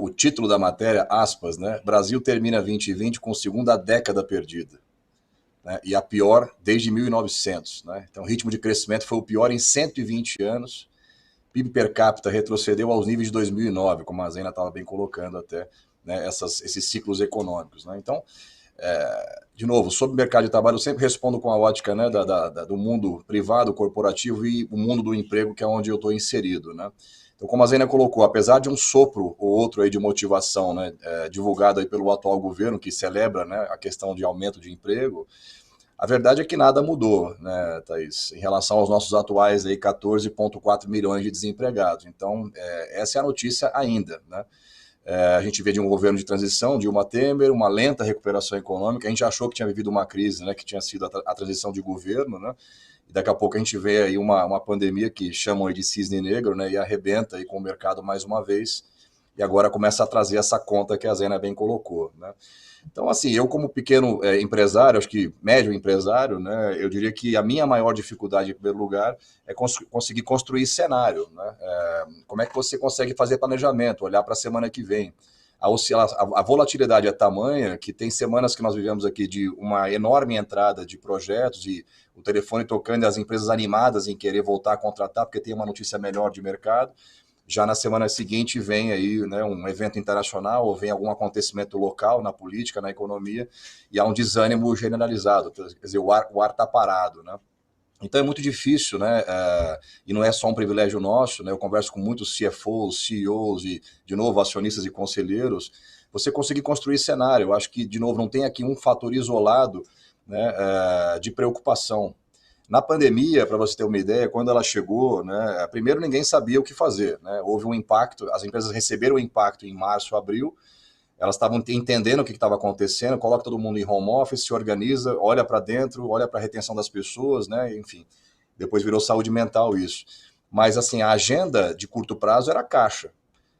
O título da matéria, aspas, né? Brasil termina 2020 com segunda década perdida, né? E a pior desde 1900, né? Então o ritmo de crescimento foi o pior em 120 anos, PIB per capita retrocedeu aos níveis de 2009, como a Zena estava bem colocando até, né, esses ciclos econômicos, né? Então, de novo, sobre o mercado de trabalho, eu sempre respondo com a ótica, né, do mundo privado, corporativo e o mundo do emprego, que é onde eu estou inserido, né? Então, como a Zena colocou, apesar de um sopro ou outro aí de motivação, né, divulgado aí pelo atual governo, que celebra, né, a questão de aumento de emprego, a verdade é que nada mudou, né, Thaís, em relação aos nossos atuais aí 14,4 milhões de desempregados. Então, essa é a notícia ainda, né? A gente vê de um governo de transição, Dilma Temer, uma lenta recuperação econômica. A gente achou que tinha vivido uma crise, né, que tinha sido a transição de governo, né? E daqui a pouco a gente vê aí uma pandemia que chamam aí de cisne negro, né, e arrebenta aí com o mercado mais uma vez. E agora começa a trazer essa conta que a Zena bem colocou, né? Então, assim, eu como pequeno empresário, acho que médio empresário, né, eu diria que a minha maior dificuldade, em primeiro lugar, é conseguir construir cenário, né? Como é que você consegue fazer planejamento, olhar para a semana que vem? A volatilidade é tamanha que tem semanas que nós vivemos aqui de uma enorme entrada de projetos e o telefone tocando e as empresas animadas em querer voltar a contratar porque tem uma notícia melhor de mercado. Já na semana seguinte vem aí, né, um evento internacional ou vem algum acontecimento local na política, na economia, e há um desânimo generalizado, quer dizer, o ar está parado, né? Então é muito difícil, né? E não é só um privilégio nosso, né? Eu converso com muitos CFOs, CEOs e, de novo, acionistas e conselheiros, você conseguir construir cenário. Eu acho que, de novo, não tem aqui um fator isolado né, de preocupação. Na pandemia, para você ter uma ideia, quando ela chegou, né, primeiro ninguém sabia o que fazer, né, houve um impacto, as empresas receberam o impacto em março, abril, elas estavam entendendo o que estava acontecendo, coloca todo mundo em home office, se organiza, olha para dentro, olha para a retenção das pessoas, né, enfim, depois virou saúde mental isso. Mas assim, a agenda de curto prazo era caixa.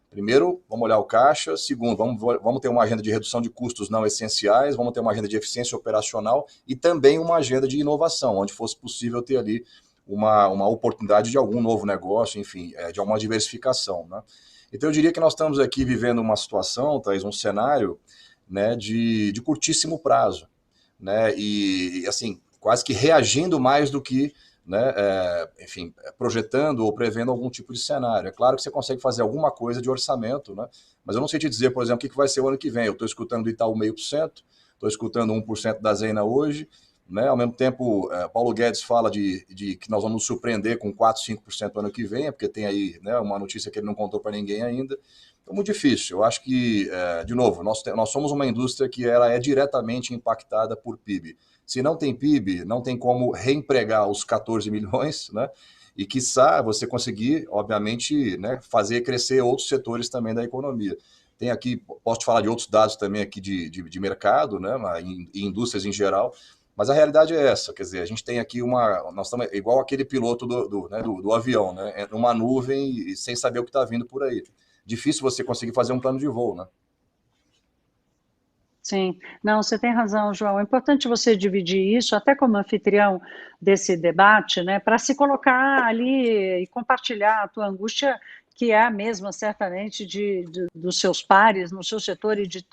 Primeiro, vamos olhar o caixa. Segundo, vamos ter uma agenda de redução de custos não essenciais, vamos ter uma agenda de eficiência operacional e também uma agenda de inovação, onde fosse possível ter ali uma oportunidade de algum novo negócio, enfim, de alguma diversificação, né? Então, eu diria que nós estamos aqui vivendo uma situação, Thaís, um cenário, né, de curtíssimo prazo, né, e assim, quase que reagindo mais do que, né, enfim, projetando ou prevendo algum tipo de cenário. É claro que você consegue fazer alguma coisa de orçamento, né, mas eu não sei te dizer, por exemplo, o que vai ser o ano que vem. Eu estou escutando do Itaú 0,5%, estou escutando 1% da Zena hoje, né, ao mesmo tempo, Paulo Guedes fala de que nós vamos nos surpreender com 4, 5% ano que vem, porque tem aí, né, uma notícia que ele não contou para ninguém ainda. Então, muito difícil. Eu acho que, de novo, nós somos uma indústria que ela é diretamente impactada por PIB. Se não tem PIB, não tem como reempregar os 14 milhões, né? E, quiçá, você conseguir, obviamente, né, fazer crescer outros setores também da economia. Tem aqui, posso te falar de outros dados também aqui de mercado, né, em indústrias em geral, mas a realidade é essa, quer dizer, a gente tem aqui nós estamos igual aquele piloto do avião, né, numa nuvem e sem saber o que está vindo por aí. Difícil você conseguir fazer um plano de voo, né? Sim, não, você tem razão, João. É importante você dividir isso, até como anfitrião desse debate, né, para se colocar ali e compartilhar a tua angústia, que é a mesma, certamente, dos seus pares no seu setor e de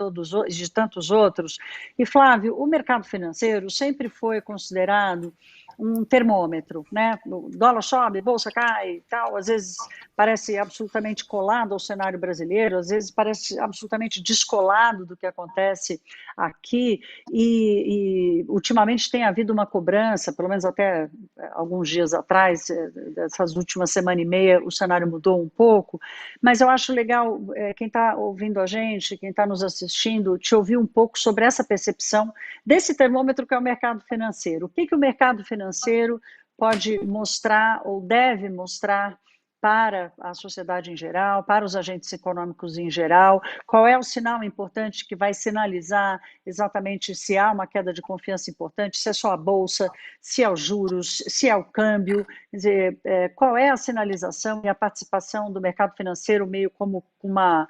tantos outros. E, Flávio, o mercado financeiro sempre foi considerado um termômetro, né? O dólar sobe, bolsa cai e tal, às vezes parece absolutamente colado ao cenário brasileiro, às vezes parece absolutamente descolado do que acontece aqui, e ultimamente tem havido uma cobrança, pelo menos até alguns dias atrás, dessas últimas semana e meia, o cenário mudou um pouco, mas eu acho legal, quem está ouvindo a gente, quem está nos assistindo, te ouvir um pouco sobre essa percepção desse termômetro que é o mercado financeiro. O que o mercado financeiro pode mostrar ou deve mostrar para a sociedade em geral, para os agentes econômicos em geral, qual é o sinal importante que vai sinalizar exatamente se há uma queda de confiança importante, se é só a bolsa, se é os juros, se é o câmbio, quer dizer, qual é a sinalização e a participação do mercado financeiro meio como uma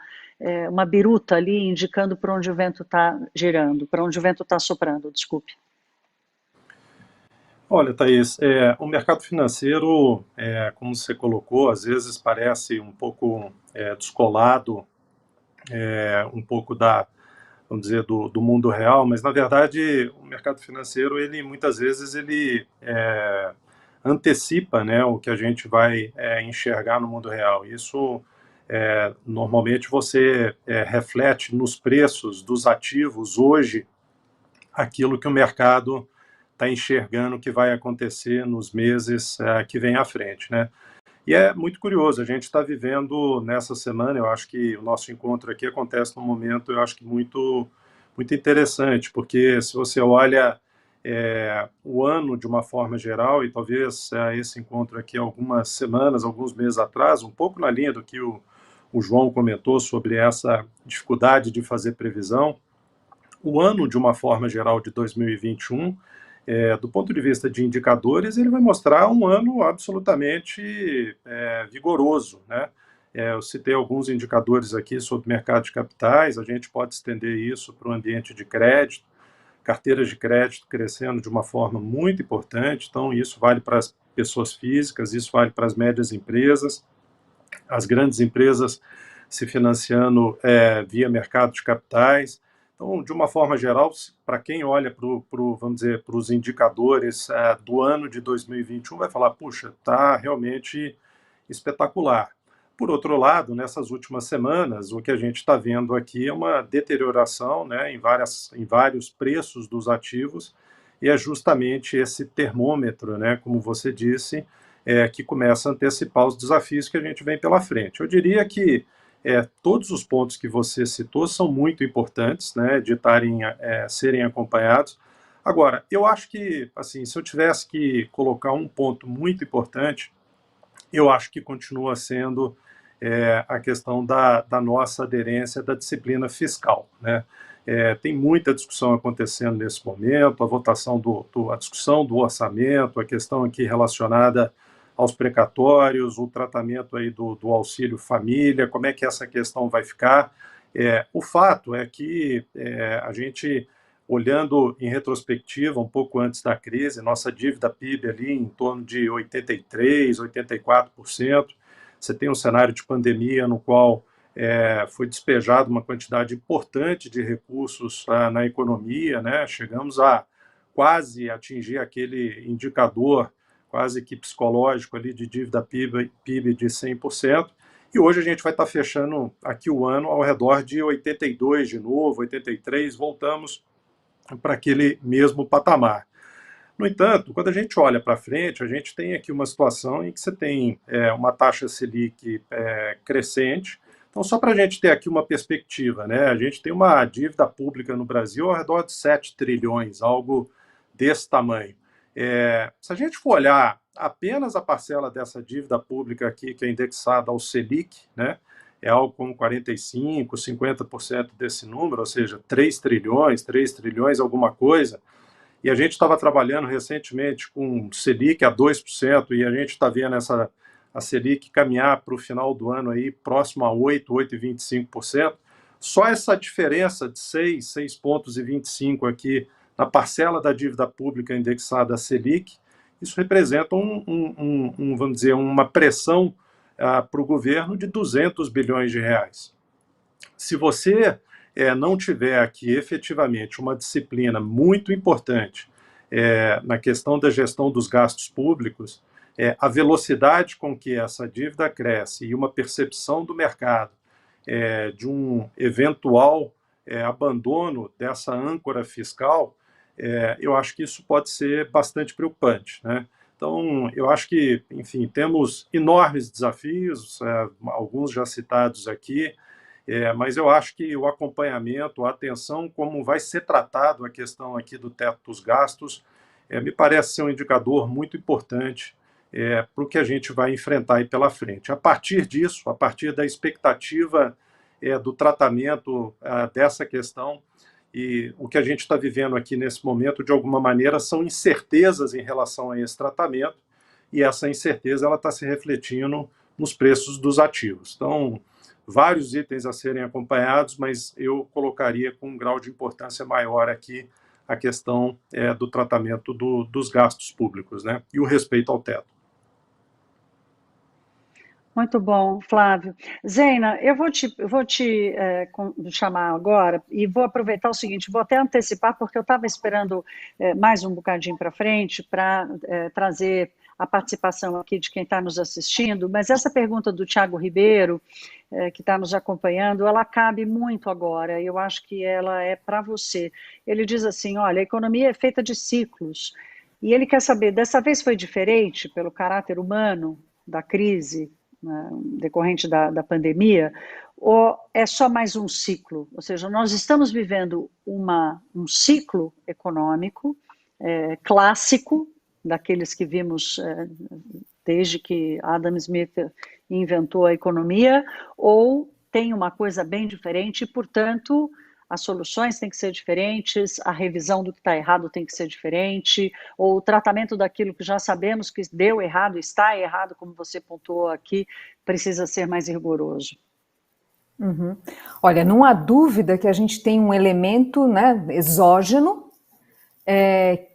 biruta ali, indicando para onde o vento está girando, para onde o vento está soprando, desculpe. Olha, Thaís, o mercado financeiro, como você colocou, às vezes parece um pouco descolado, um pouco vamos dizer, do mundo real, mas na verdade o mercado financeiro, ele muitas vezes ele antecipa, né, o que a gente vai enxergar no mundo real. Isso normalmente você reflete nos preços dos ativos hoje aquilo que o mercado está enxergando que vai acontecer nos meses que vem à frente, né? E é muito curioso, a gente está vivendo nessa semana, eu acho que o nosso encontro aqui acontece num momento, eu acho que muito, muito interessante, porque se você olha o ano de uma forma geral, e talvez esse encontro aqui algumas semanas, alguns meses atrás, um pouco na linha do que o João comentou sobre essa dificuldade de fazer previsão, o ano de uma forma geral de 2021, do ponto de vista de indicadores, ele vai mostrar um ano absolutamente vigoroso, né? Eu citei alguns indicadores aqui sobre mercado de capitais, a gente pode estender isso para o ambiente de crédito, carteiras de crédito crescendo de uma forma muito importante, então isso vale para as pessoas físicas, isso vale para as médias empresas, as grandes empresas se financiando via mercado de capitais. Então, de uma forma geral, para quem olha vamos dizer, para os indicadores do ano de 2021, vai falar, puxa, está realmente espetacular. Por outro lado, nessas últimas semanas, o que a gente está vendo aqui é uma deterioração, né, em vários preços dos ativos, e é justamente esse termômetro, né, como você disse, que começa a antecipar os desafios que a gente vem pela frente. Eu diria que todos os pontos que você citou são muito importantes, né, de serem acompanhados, Agora, eu acho que, assim, se eu tivesse que colocar um ponto muito importante, eu acho que continua sendo a questão da nossa aderência da disciplina fiscal, né? Tem muita discussão acontecendo nesse momento, a votação a discussão do orçamento, a questão aqui relacionada aos precatórios, o tratamento aí do auxílio família, como é que essa questão vai ficar. O fato é que a gente, olhando em retrospectiva, um pouco antes da crise, nossa dívida PIB ali em torno de 83%, 84%. Você tem um cenário de pandemia no qual foi despejado uma quantidade importante de recursos na economia, né? Chegamos a quase atingir aquele indicador quase que psicológico ali de dívida PIB de 100%, e hoje a gente vai estar fechando aqui o ano ao redor de 82 de novo, 83, voltamos para aquele mesmo patamar. No entanto, quando a gente olha para frente, a gente tem aqui uma situação em que você tem uma taxa Selic crescente. Então, só para a gente ter aqui uma perspectiva, né? A gente tem uma dívida pública no Brasil ao redor de 7 trilhões, algo desse tamanho. Se a gente for olhar apenas a parcela dessa dívida pública aqui, que é indexada ao Selic, né? É algo como 45%, 50% desse número, ou seja, 3 trilhões alguma coisa. E a gente estava trabalhando recentemente com Selic a 2%, e a gente está vendo a Selic caminhar para o final do ano aí próximo a 8,25%. Só essa diferença de 6,25 pontos aqui na parcela da dívida pública indexada a Selic, isso representa vamos dizer, uma pressão para o governo de 200 bilhões de reais. Se você não tiver aqui efetivamente uma disciplina muito importante na questão da gestão dos gastos públicos, a velocidade com que essa dívida cresce e uma percepção do mercado de um eventual abandono dessa âncora fiscal, eu acho que isso pode ser bastante preocupante, né? Então, eu acho que, enfim, temos enormes desafios, alguns já citados aqui, mas eu acho que o acompanhamento, a atenção como vai ser tratado a questão aqui do teto dos gastos, me parece ser um indicador muito importante para o que a gente vai enfrentar aí pela frente. A partir disso, a partir da expectativa do tratamento dessa questão, e o que a gente está vivendo aqui nesse momento, de alguma maneira, são incertezas em relação a esse tratamento, e essa incerteza ela está se refletindo nos preços dos ativos. Então, vários itens a serem acompanhados, mas eu colocaria com um grau de importância maior aqui a questão do tratamento dos gastos públicos, né? E o respeito ao teto. Muito bom, Flávio. Zeina, eu vou te chamar agora e vou aproveitar o seguinte, vou até antecipar, porque eu estava esperando mais um bocadinho para frente para trazer a participação aqui de quem está nos assistindo, mas essa pergunta do Tiago Ribeiro, que está nos acompanhando, ela cabe muito agora, eu acho que ela é para você. Ele diz assim, olha, a economia é feita de ciclos, e ele quer saber, dessa vez foi diferente pelo caráter humano da crise, decorrente da pandemia, ou é só mais um ciclo? Ou seja, nós estamos vivendo um ciclo econômico clássico, daqueles que vimos desde que Adam Smith inventou a economia, ou tem uma coisa bem diferente e, portanto, as soluções têm que ser diferentes, a revisão do que está errado tem que ser diferente, ou o tratamento daquilo que já sabemos que deu errado, está errado, como você pontuou aqui, precisa ser mais rigoroso. Uhum. Olha, não há dúvida que a gente tem um elemento, né, exógeno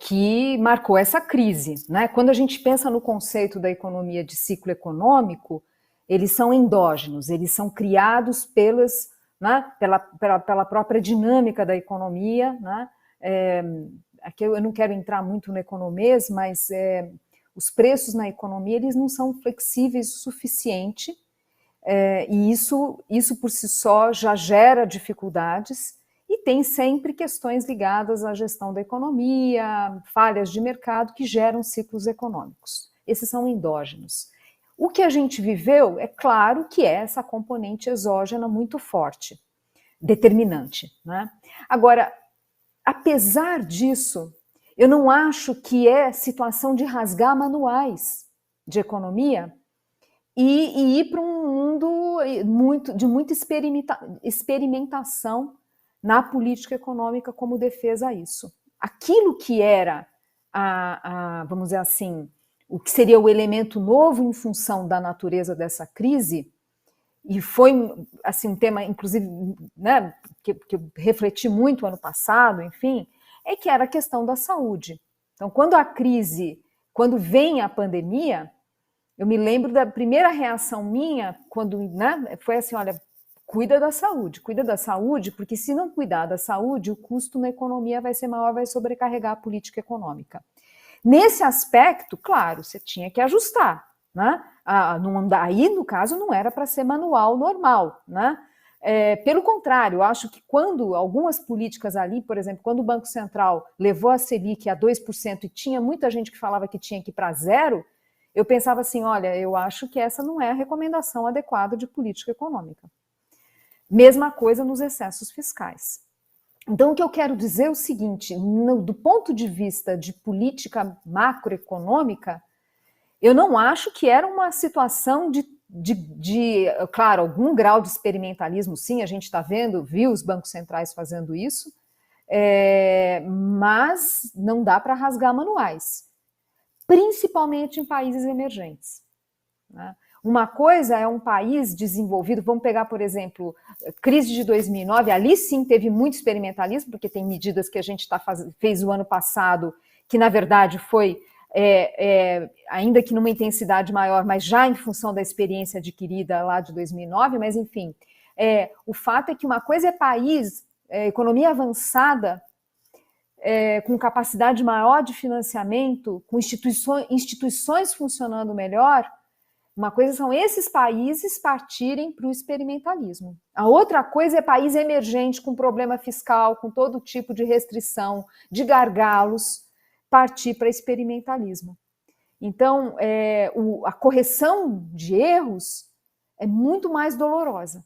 que marcou essa crise, né? Quando a gente pensa no conceito da economia de ciclo econômico, eles são endógenos, eles são criados pela própria dinâmica da economia, né? Aqui eu não quero entrar muito no economês, mas os preços na economia eles não são flexíveis o suficiente, e isso por si só já gera dificuldades, e tem sempre questões ligadas à gestão da economia, falhas de mercado que geram ciclos econômicos. Esses são endógenos. O que a gente viveu, é claro que é essa componente exógena muito forte, determinante, né? Agora, apesar disso, Eu não acho que é situação de rasgar manuais de economia e ir para um mundo de muita experimentação na política econômica como defesa a isso. Aquilo que era, vamos dizer assim, o que seria o elemento novo em função da natureza dessa crise, e foi assim, um tema, inclusive, né, que eu refleti muito ano passado, enfim, é que era a questão da saúde. Então, quando vem a pandemia, eu me lembro da primeira reação minha, quando, né, foi assim, olha, cuida da saúde, porque se não cuidar da saúde, o custo na economia vai ser maior, vai sobrecarregar a política econômica. Nesse aspecto, claro, você tinha que ajustar, né? Aí, no caso, não era para ser manual normal, né? Pelo contrário, eu acho que quando algumas políticas ali, por exemplo, quando o Banco Central levou a Selic a 2% e tinha muita gente que falava que tinha que ir para zero, eu pensava assim, olha, eu acho que essa não é a recomendação adequada de política econômica. Mesma coisa nos excessos fiscais. Então, o que eu quero dizer é o seguinte, do ponto de vista de política macroeconômica, eu não acho que era uma situação claro, algum grau de experimentalismo, sim, a gente viu os bancos centrais fazendo isso, mas não dá para rasgar manuais, principalmente em países emergentes, né? Uma coisa é um país desenvolvido, vamos pegar, por exemplo, crise de 2009, ali sim teve muito experimentalismo, porque tem medidas que a gente fez o ano passado, que na verdade foi, ainda que numa intensidade maior, mas já em função da experiência adquirida lá de 2009, mas enfim, o fato é que uma coisa é país, economia avançada, com capacidade maior de financiamento, com instituições funcionando melhor. Uma coisa são esses países partirem para o experimentalismo. A outra coisa é país emergente com problema fiscal, com todo tipo de restrição, de gargalos, partir para experimentalismo. Então, a correção de erros é muito mais dolorosa.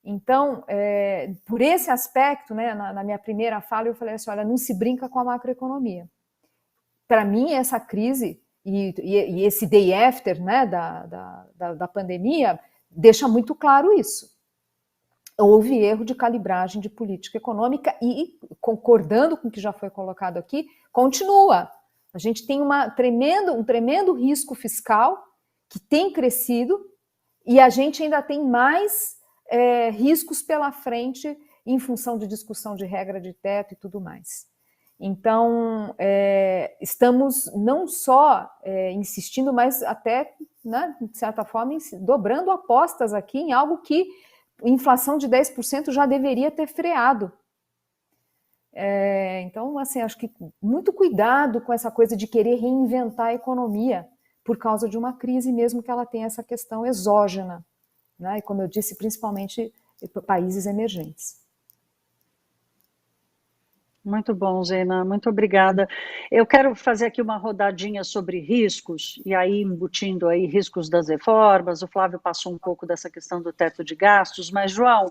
Então, por esse aspecto, né, na minha primeira fala, eu falei assim, olha, não se brinca com a macroeconomia. Para mim, essa crise e esse day after, né, da pandemia deixa muito claro isso. Houve erro de calibragem de política econômica e, concordando com o que já foi colocado aqui, continua. A gente tem um tremendo risco fiscal que tem crescido e a gente ainda tem mais riscos pela frente em função de discussão de regra de teto e tudo mais. Então, estamos não só insistindo, mas até, né, de certa forma, dobrando apostas aqui em algo que inflação de 10% já deveria ter freado. Então, assim, acho que muito cuidado com essa coisa de querer reinventar a economia por causa de uma crise, mesmo que ela tenha essa questão exógena, né? E, como eu disse, principalmente países emergentes. Muito bom, Zena, muito obrigada. Eu quero fazer aqui uma rodadinha sobre riscos, e aí embutindo aí riscos das reformas, o Flávio passou um pouco dessa questão do teto de gastos, mas, João,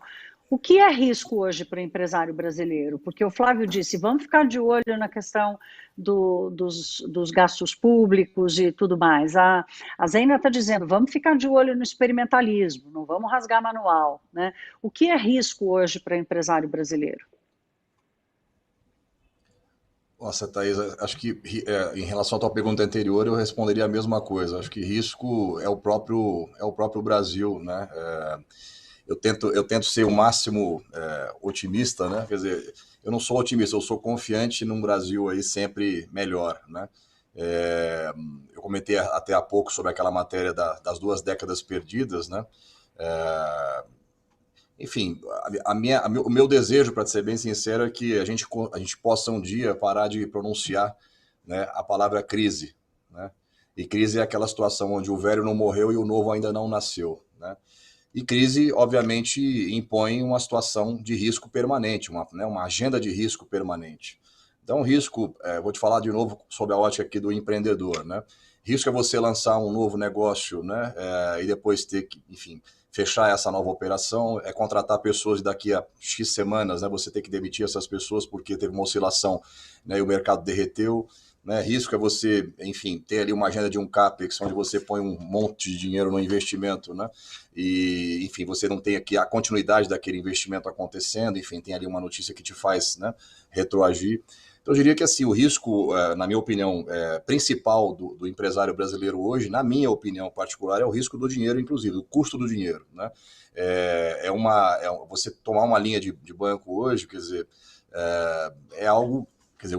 o que é risco hoje para o empresário brasileiro? Porque o Flávio disse, vamos ficar de olho na questão dos gastos públicos e tudo mais. A Zena está dizendo, vamos ficar de olho no experimentalismo, não vamos rasgar manual, né? O que é risco hoje para o empresário brasileiro? Nossa, Thaís, acho que em relação à tua pergunta anterior, eu responderia a mesma coisa. Acho que risco é o próprio Brasil, né? Eu tento ser o máximo otimista, né? Quer dizer, eu não sou otimista, eu sou confiante num Brasil aí sempre melhor, né? Eu comentei até há pouco sobre aquela matéria das 2 décadas perdidas, né? Enfim, o meu desejo, para ser bem sincero, é que a gente possa um dia parar de pronunciar, né, a palavra crise, né? E crise é aquela situação onde o velho não morreu e o novo ainda não nasceu, né? E crise, obviamente, impõe uma situação de risco permanente, uma agenda de risco permanente. Então, risco, vou te falar de novo sobre a ótica aqui do empreendedor, né? Risco é você lançar um novo negócio, né, e depois ter que, enfim, fechar essa nova operação, é contratar pessoas e daqui a X semanas, né, você ter que demitir essas pessoas porque teve uma oscilação, né, e o mercado derreteu. Né? Risco é você, enfim, ter ali uma agenda de um CAPEX, onde você põe um monte de dinheiro no investimento, né? E, enfim, você não tem aqui a continuidade daquele investimento acontecendo, enfim, tem ali uma notícia que te faz, né, retroagir. Então, eu diria que, assim, o risco, na minha opinião, principal do empresário brasileiro hoje, na minha opinião particular, é o risco do dinheiro, inclusive, o custo do dinheiro, né? Você tomar uma linha de banco hoje, quer dizer, é algo, quer dizer,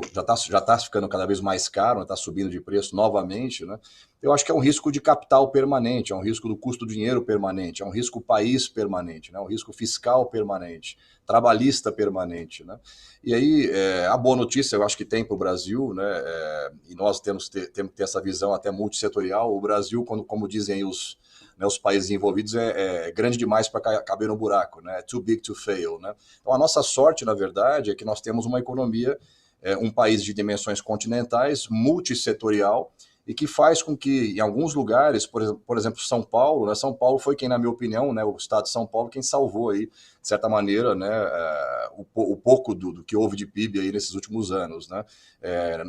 já tá ficando cada vez mais caro, está subindo de preço novamente, né? Eu acho que é um risco de capital permanente, é um risco do custo do dinheiro permanente, é um risco país permanente, né? Um risco fiscal permanente, trabalhista permanente, né? E aí, a boa notícia, eu acho que tem para o Brasil, né? E nós temos que ter essa visão até multissetorial. O Brasil, como dizem os países envolvidos, é grande demais para caber no buraco, né? Too big to fail, né? Então, a nossa sorte, na verdade, é que nós temos uma economia, um país de dimensões continentais, multissetorial, e que faz com que, em alguns lugares, por exemplo, São Paulo, né? São Paulo foi quem, na minha opinião, né, o estado de São Paulo, quem salvou aí, de certa maneira, né, o pouco do que houve de PIB aí nesses últimos anos, né?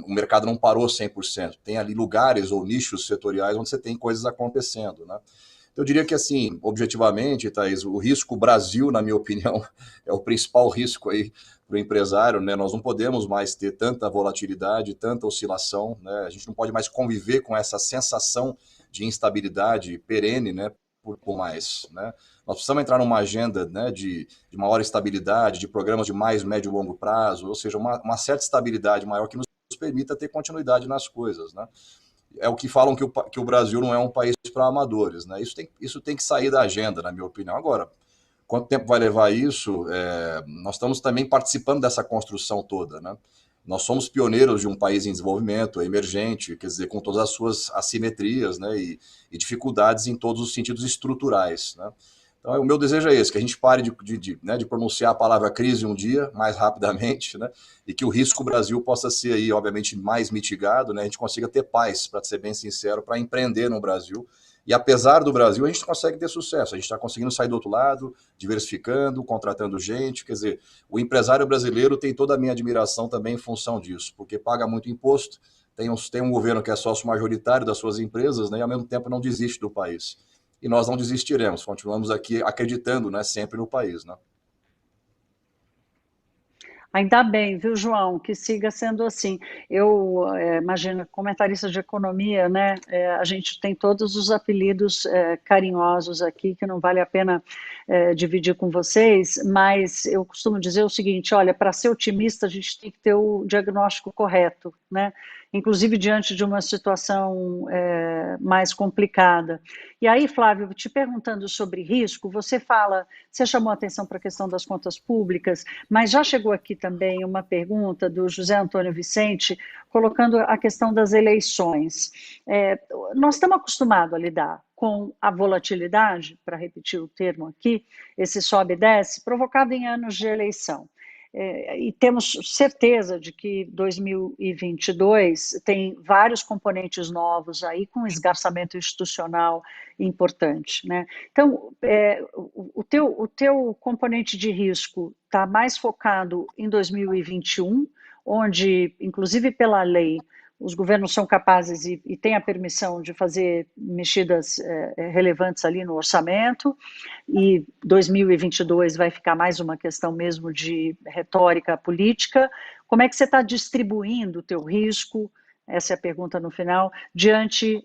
O mercado não parou 100%, tem ali lugares ou nichos setoriais onde você tem coisas acontecendo, né? Eu diria que, assim, objetivamente, Thaís, o risco Brasil, na minha opinião, é o principal risco aí para o empresário, né? Nós não podemos mais ter tanta volatilidade, tanta oscilação, né? A gente não pode mais conviver com essa sensação de instabilidade perene, né? Por mais, né? Nós precisamos entrar numa agenda, né, de maior estabilidade, de programas de mais médio e longo prazo, ou seja, uma certa estabilidade maior que nos permita ter continuidade nas coisas, né? É o que falam que o Brasil não é um país para amadores, né? Isso tem que sair da agenda, na minha opinião. Agora, quanto tempo vai levar isso? Nós estamos também participando dessa construção toda, né? Nós somos pioneiros de um país em desenvolvimento, emergente, quer dizer, com todas as suas assimetrias, né, e dificuldades em todos os sentidos estruturais, né? Então, o meu desejo é esse, que a gente pare de pronunciar a palavra crise um dia, mais rapidamente, né, e que o risco Brasil possa ser aí, obviamente, mais mitigado, né, a gente consiga ter paz, para ser bem sincero, para empreender no Brasil. E apesar do Brasil, a gente consegue ter sucesso, a gente está conseguindo sair do outro lado, diversificando, contratando gente, quer dizer, o empresário brasileiro tem toda a minha admiração também em função disso, porque paga muito imposto, tem um governo que é sócio majoritário das suas empresas, né, e ao mesmo tempo não desiste do país. E nós não desistiremos, continuamos aqui acreditando, né, sempre no país, né? Ainda bem, viu, João, que siga sendo assim. Eu imagino, comentarista de economia, né? A gente tem todos os apelidos carinhosos aqui que não vale a pena dividir com vocês, mas eu costumo dizer o seguinte: olha, para ser otimista a gente tem que ter o diagnóstico correto, né? Inclusive diante de uma situação mais complicada. E aí, Flávio, te perguntando sobre risco, você chamou a atenção para a questão das contas públicas, mas já chegou aqui também uma pergunta do José Antônio Vicente, colocando a questão das eleições. Nós estamos acostumados a lidar com a volatilidade, para repetir o termo aqui, esse sobe e desce, provocado em anos de eleição. E temos certeza de que 2022 tem vários componentes novos aí, com esgarçamento institucional importante, né? Então, o teu componente de risco está mais focado em 2021, onde, inclusive pela lei, os governos são capazes e têm a permissão de fazer mexidas relevantes ali no orçamento, e 2022 vai ficar mais uma questão mesmo de retórica política. Como é que você está distribuindo o teu risco? Essa é a pergunta no final, diante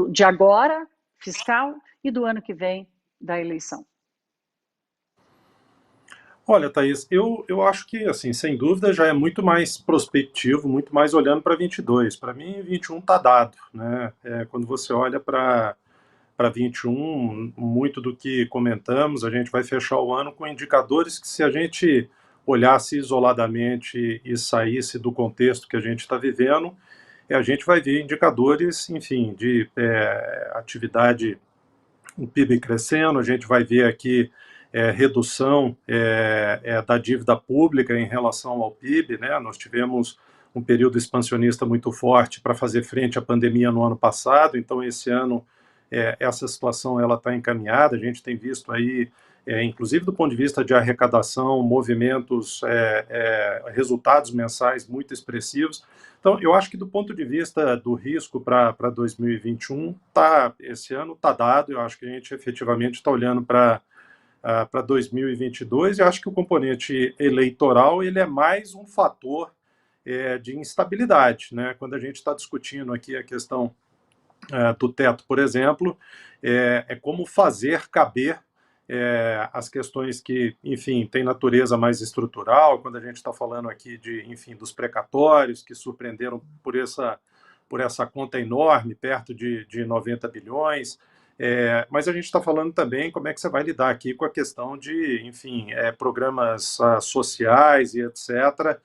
de agora, fiscal, e do ano que vem, da eleição. Olha, Thaís, eu acho que, assim, sem dúvida, já é muito mais prospectivo, muito mais olhando para 22. Para mim, 21 está dado, né? Quando você olha para 21, muito do que comentamos, a gente vai fechar o ano com indicadores que, se a gente olhasse isoladamente e saísse do contexto que a gente está vivendo, a gente vai ver indicadores, enfim, de atividade, o PIB crescendo, a gente vai ver aqui redução da dívida pública em relação ao PIB, né? Nós tivemos um período expansionista muito forte para fazer frente à pandemia no ano passado, então esse ano essa situação ela está encaminhada, a gente tem visto aí, inclusive do ponto de vista de arrecadação, movimentos, resultados mensais muito expressivos. Então, eu acho que do ponto de vista do risco para 2021, esse ano está dado, eu acho que a gente efetivamente está olhando para 2022, e acho que o componente eleitoral ele é mais um fator de instabilidade, né? Quando a gente está discutindo aqui a questão do teto, por exemplo, como fazer caber as questões que, enfim, têm natureza mais estrutural, quando a gente está falando aqui de, enfim, dos precatórios, que surpreenderam por essa conta enorme, perto de 90 bilhões, mas a gente está falando também como é que você vai lidar aqui com a questão de, enfim, programas sociais e etc.,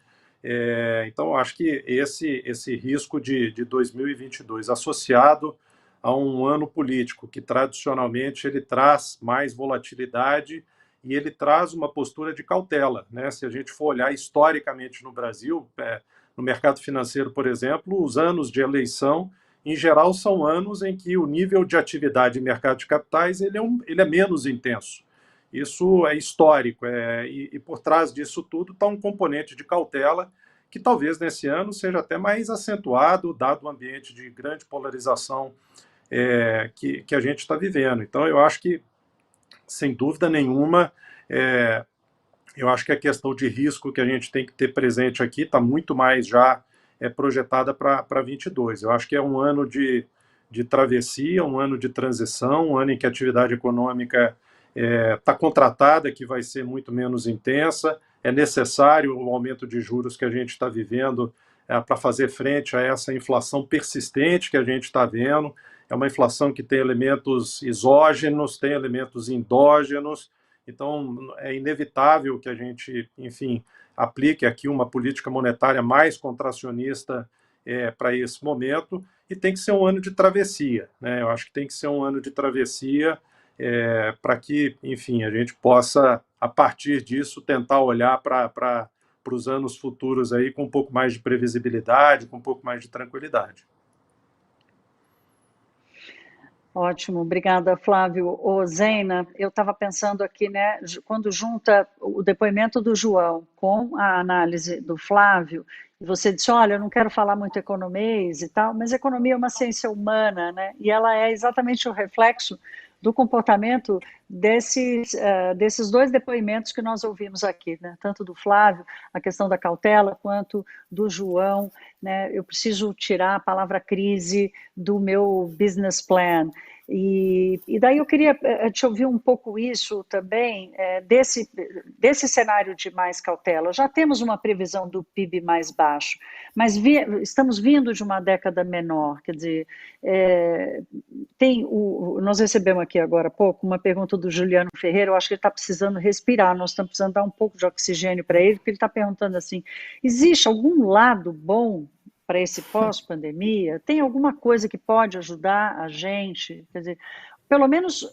então, eu acho que esse risco de 2022 associado a um ano político que tradicionalmente ele traz mais volatilidade e ele traz uma postura de cautela, né? Se a gente for olhar historicamente no Brasil, no mercado financeiro, por exemplo, os anos de eleição, em geral, são anos em que o nível de atividade em mercado de capitais ele é menos intenso. Isso é histórico, e por trás disso tudo está um componente de cautela que talvez nesse ano seja até mais acentuado, dado o ambiente de grande polarização que a gente está vivendo. Então, eu acho que, sem dúvida nenhuma, eu acho que a questão de risco que a gente tem que ter presente aqui está muito mais já projetada para 22. Eu acho que é um ano de travessia, um ano de transição, um ano em que a atividade econômica está contratada, que vai ser muito menos intensa. É necessário o aumento de juros que a gente está vivendo para fazer frente a essa inflação persistente que a gente está vendo. É uma inflação que tem elementos exógenos, tem elementos endógenos, então é inevitável que a gente, enfim, aplique aqui uma política monetária mais contracionista para esse momento, e tem que ser um ano de travessia, né? Eu acho que tem que ser um ano de travessia para que, enfim, a gente possa, a partir disso, tentar olhar para os anos futuros aí com um pouco mais de previsibilidade, com um pouco mais de tranquilidade. Ótimo, obrigada, Flávio. Zena, eu estava pensando aqui, né, quando junta o depoimento do João com a análise do Flávio, e você disse, olha, eu não quero falar muito economês e tal, mas economia é uma ciência humana, né, e ela é exatamente o reflexo do comportamento desses dois depoimentos que nós ouvimos aqui, né, tanto do Flávio, a questão da cautela, quanto do João, né, eu preciso tirar a palavra crise do meu business plan. E daí eu queria te ouvir um pouco isso também, desse cenário de mais cautela. Já temos uma previsão do PIB mais baixo, mas estamos vindo de uma década menor, quer dizer, nós recebemos aqui agora há pouco uma pergunta do Juliano Ferreira, eu acho que ele está precisando respirar, nós estamos precisando dar um pouco de oxigênio para ele, porque ele está perguntando assim, existe algum lado bom para esse pós-pandemia? Tem alguma coisa que pode ajudar a gente? Quer dizer, pelo menos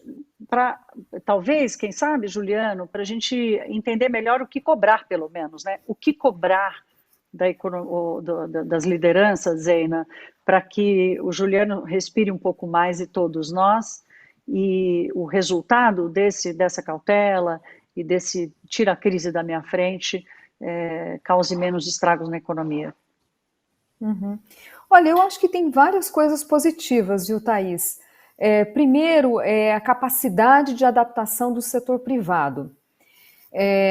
para, talvez, quem sabe, Juliano, para a gente entender melhor o que cobrar, pelo menos, né? O que cobrar das lideranças, Zena, para que o Juliano respire um pouco mais e todos nós, e o resultado dessa cautela e desse tira a crise da minha frente cause menos estragos na economia. Uhum. Olha, eu acho que tem várias coisas positivas, viu, Thaís? Primeiro, a capacidade de adaptação do setor privado.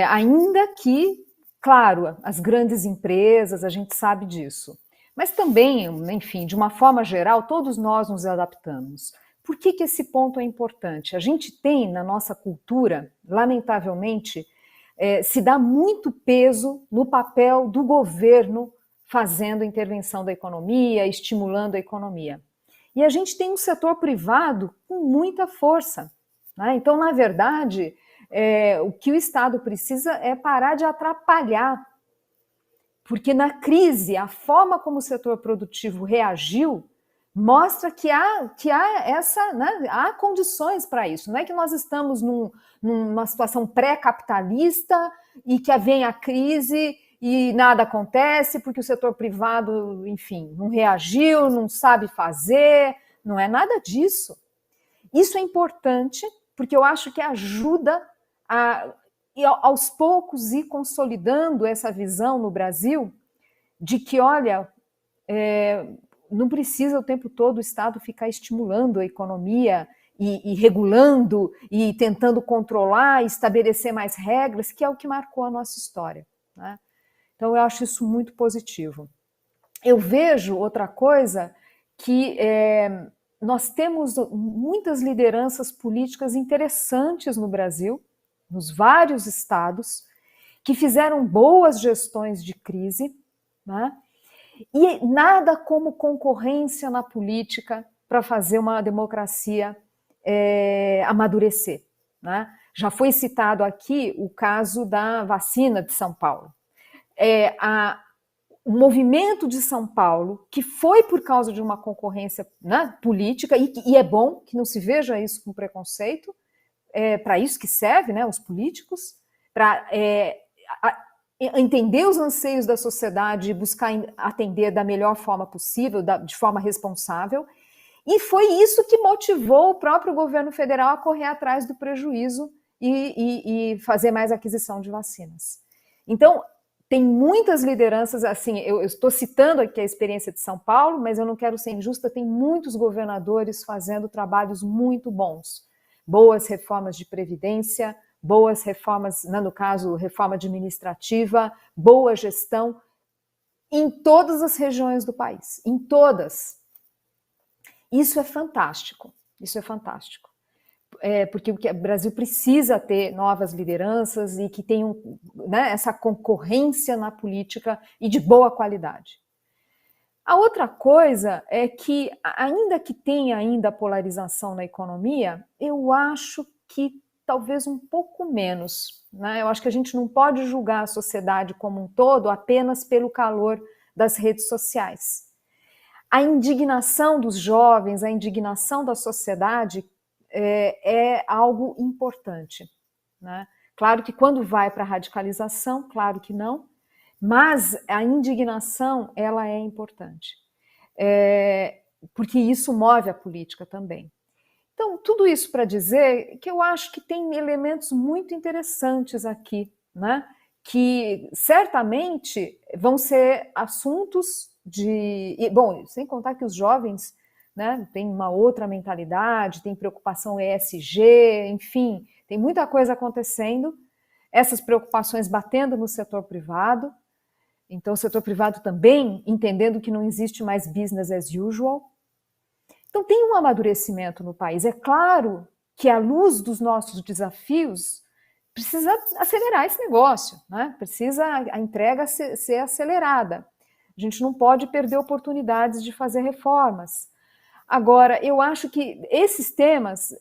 Ainda que, claro, as grandes empresas, a gente sabe disso. Mas também, enfim, de uma forma geral, todos nós nos adaptamos. Por que esse ponto é importante? A gente tem, na nossa cultura, lamentavelmente, se dá muito peso no papel do governo fazendo intervenção da economia, estimulando a economia. E a gente tem um setor privado com muita força, né? Então, na verdade, o que o Estado precisa é parar de atrapalhar, porque na crise, a forma como o setor produtivo reagiu mostra que há condições para isso. Não é que nós estamos numa situação pré-capitalista e que vem a crise e nada acontece porque o setor privado, enfim, não reagiu, não sabe fazer. Não é nada disso. Isso é importante porque eu acho que ajuda a, aos poucos, ir consolidando essa visão no Brasil de que, olha, não precisa o tempo todo o Estado ficar estimulando a economia e regulando e tentando controlar, estabelecer mais regras, que é o que marcou a nossa história, né? Então, eu acho isso muito positivo. Eu vejo outra coisa que nós temos muitas lideranças políticas interessantes no Brasil, nos vários estados, que fizeram boas gestões de crise, né? E nada como concorrência na política para fazer uma democracia amadurecer, né? Já foi citado aqui o caso da vacina de São Paulo. O movimento de São Paulo, que foi por causa de uma concorrência, né, política, e é bom que não se veja isso com preconceito, para isso que serve, né, os políticos, para entender os anseios da sociedade e buscar atender da melhor forma possível, de forma responsável, e foi isso que motivou o próprio governo federal a correr atrás do prejuízo e fazer mais aquisição de vacinas. Então, tem muitas lideranças, assim, eu estou citando aqui a experiência de São Paulo, mas eu não quero ser injusta, tem muitos governadores fazendo trabalhos muito bons. Boas reformas de previdência, boas reformas, no caso, reforma administrativa, boa gestão, em todas as regiões do país, em todas. Isso é fantástico, isso é fantástico. Porque o Brasil precisa ter novas lideranças e que tenham, né, essa concorrência na política e de boa qualidade. A outra coisa é que, ainda que tenha ainda polarização na economia, eu acho que talvez um pouco menos, né? Eu acho que a gente não pode julgar a sociedade como um todo apenas pelo calor das redes sociais. A indignação dos jovens, a indignação da sociedade é algo importante, né? Claro que quando vai para a radicalização, claro que não, mas a indignação, ela é importante, porque isso move a política também. Então, tudo isso para dizer que eu acho que tem elementos muito interessantes aqui, né? Que certamente vão ser assuntos bom, sem contar que os jovens, né, têm uma outra mentalidade, tem preocupação ESG, enfim, tem muita coisa acontecendo, essas preocupações batendo no setor privado, então o setor privado também entendendo que não existe mais business as usual. Então tem um amadurecimento no país. É claro que, à luz dos nossos desafios, precisa acelerar esse negócio, né? Precisa a entrega ser acelerada. A gente não pode perder oportunidades de fazer reformas. Agora, eu acho que esses temas,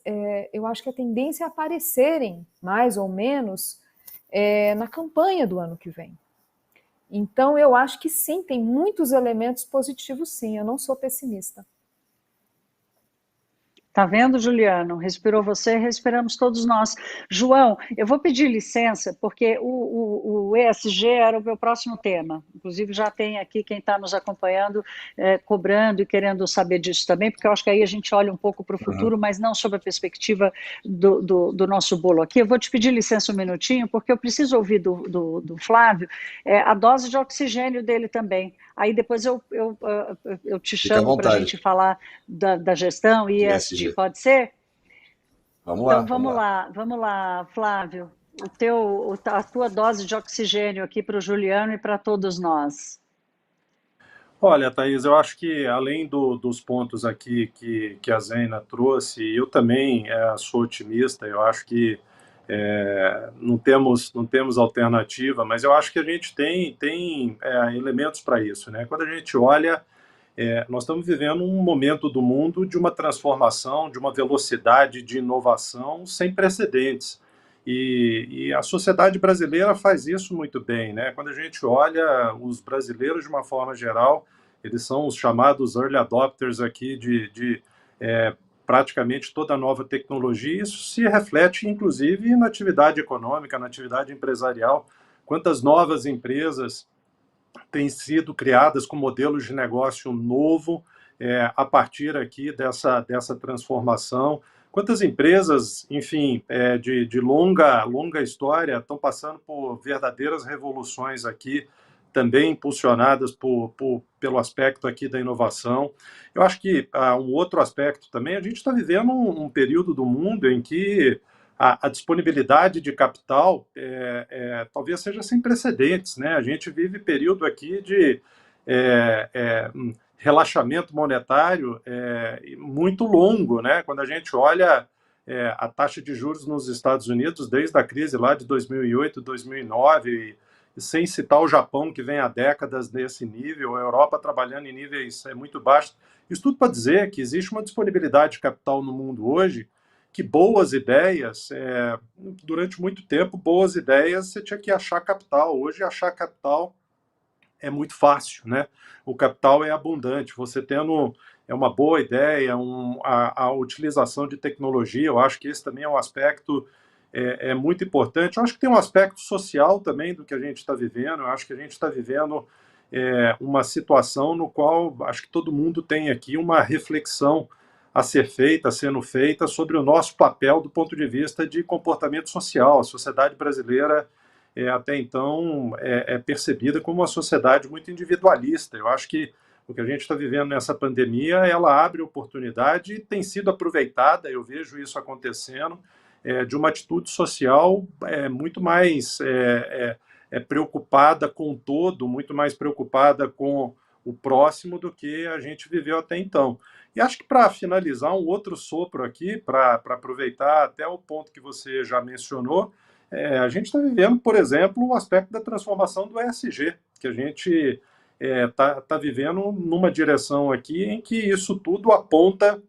eu acho que a tendência é aparecerem, mais ou menos, na campanha do ano que vem. Então, eu acho que sim, tem muitos elementos positivos, sim. Eu não sou pessimista. Tá vendo, Juliano? Respirou você, respiramos todos nós. João, eu vou pedir licença, porque o ESG era o meu próximo tema. Inclusive, já tem aqui quem está nos acompanhando, cobrando e querendo saber disso também, porque eu acho que aí a gente olha um pouco para o futuro, mas não sob a perspectiva do nosso bolo aqui. Eu vou te pedir licença um minutinho, porque eu preciso ouvir do Flávio a dose de oxigênio dele também. Aí depois eu te chamo para a gente falar da gestão e ESG, pode ser? Vamos lá. Então vamos lá, Flávio. A tua dose de oxigênio aqui para o Juliano e para todos nós. Olha, Thaís, eu acho que além dos pontos aqui que a Zena trouxe, eu também sou otimista, eu acho que não temos alternativa, mas eu acho que a gente tem elementos para isso, né? Quando a gente olha, nós estamos vivendo um momento do mundo de uma transformação, de uma velocidade de inovação sem precedentes. E a sociedade brasileira faz isso muito bem, né? Quando a gente olha os brasileiros de uma forma geral, eles são os chamados early adopters aqui de praticamente toda a nova tecnologia. Isso se reflete, inclusive, na atividade econômica, na atividade empresarial, quantas novas empresas têm sido criadas com modelos de negócio novo a partir aqui dessa transformação. Quantas empresas, enfim, de longa história estão passando por verdadeiras revoluções aqui, também impulsionadas pelo aspecto aqui da inovação. Eu acho que um outro aspecto também, a gente está vivendo um período do mundo em que a disponibilidade de capital talvez seja sem precedentes, né? A gente vive período aqui de relaxamento monetário muito longo, né? Quando a gente olha a taxa de juros nos Estados Unidos, desde a crise lá de 2008, 2009, e sem citar o Japão, que vem há décadas nesse nível, a Europa trabalhando em níveis muito baixos. Isso tudo para dizer que existe uma disponibilidade de capital no mundo hoje, que boas ideias, durante muito tempo, boas ideias, você tinha que achar capital. Hoje, achar capital é muito fácil, né? O capital é abundante. Você tendo uma boa ideia, a utilização de tecnologia, eu acho que esse também é um aspecto muito importante. Eu acho que tem um aspecto social também do que a gente está vivendo. Eu acho que a gente está vivendo uma situação no qual acho que todo mundo tem aqui uma reflexão a ser feita, sendo feita sobre o nosso papel do ponto de vista de comportamento social. A sociedade brasileira até então é percebida como uma sociedade muito individualista. Eu acho que o que a gente está vivendo nessa pandemia, ela abre oportunidade e tem sido aproveitada, eu vejo isso acontecendo, de uma atitude social muito mais preocupada com o todo, muito mais preocupada com o próximo do que a gente viveu até então. E acho que para finalizar, um outro sopro aqui, para aproveitar até o ponto que você já mencionou, a gente está vivendo, por exemplo, o aspecto da transformação do ESG, que a gente tá vivendo numa direção aqui em que isso tudo aponta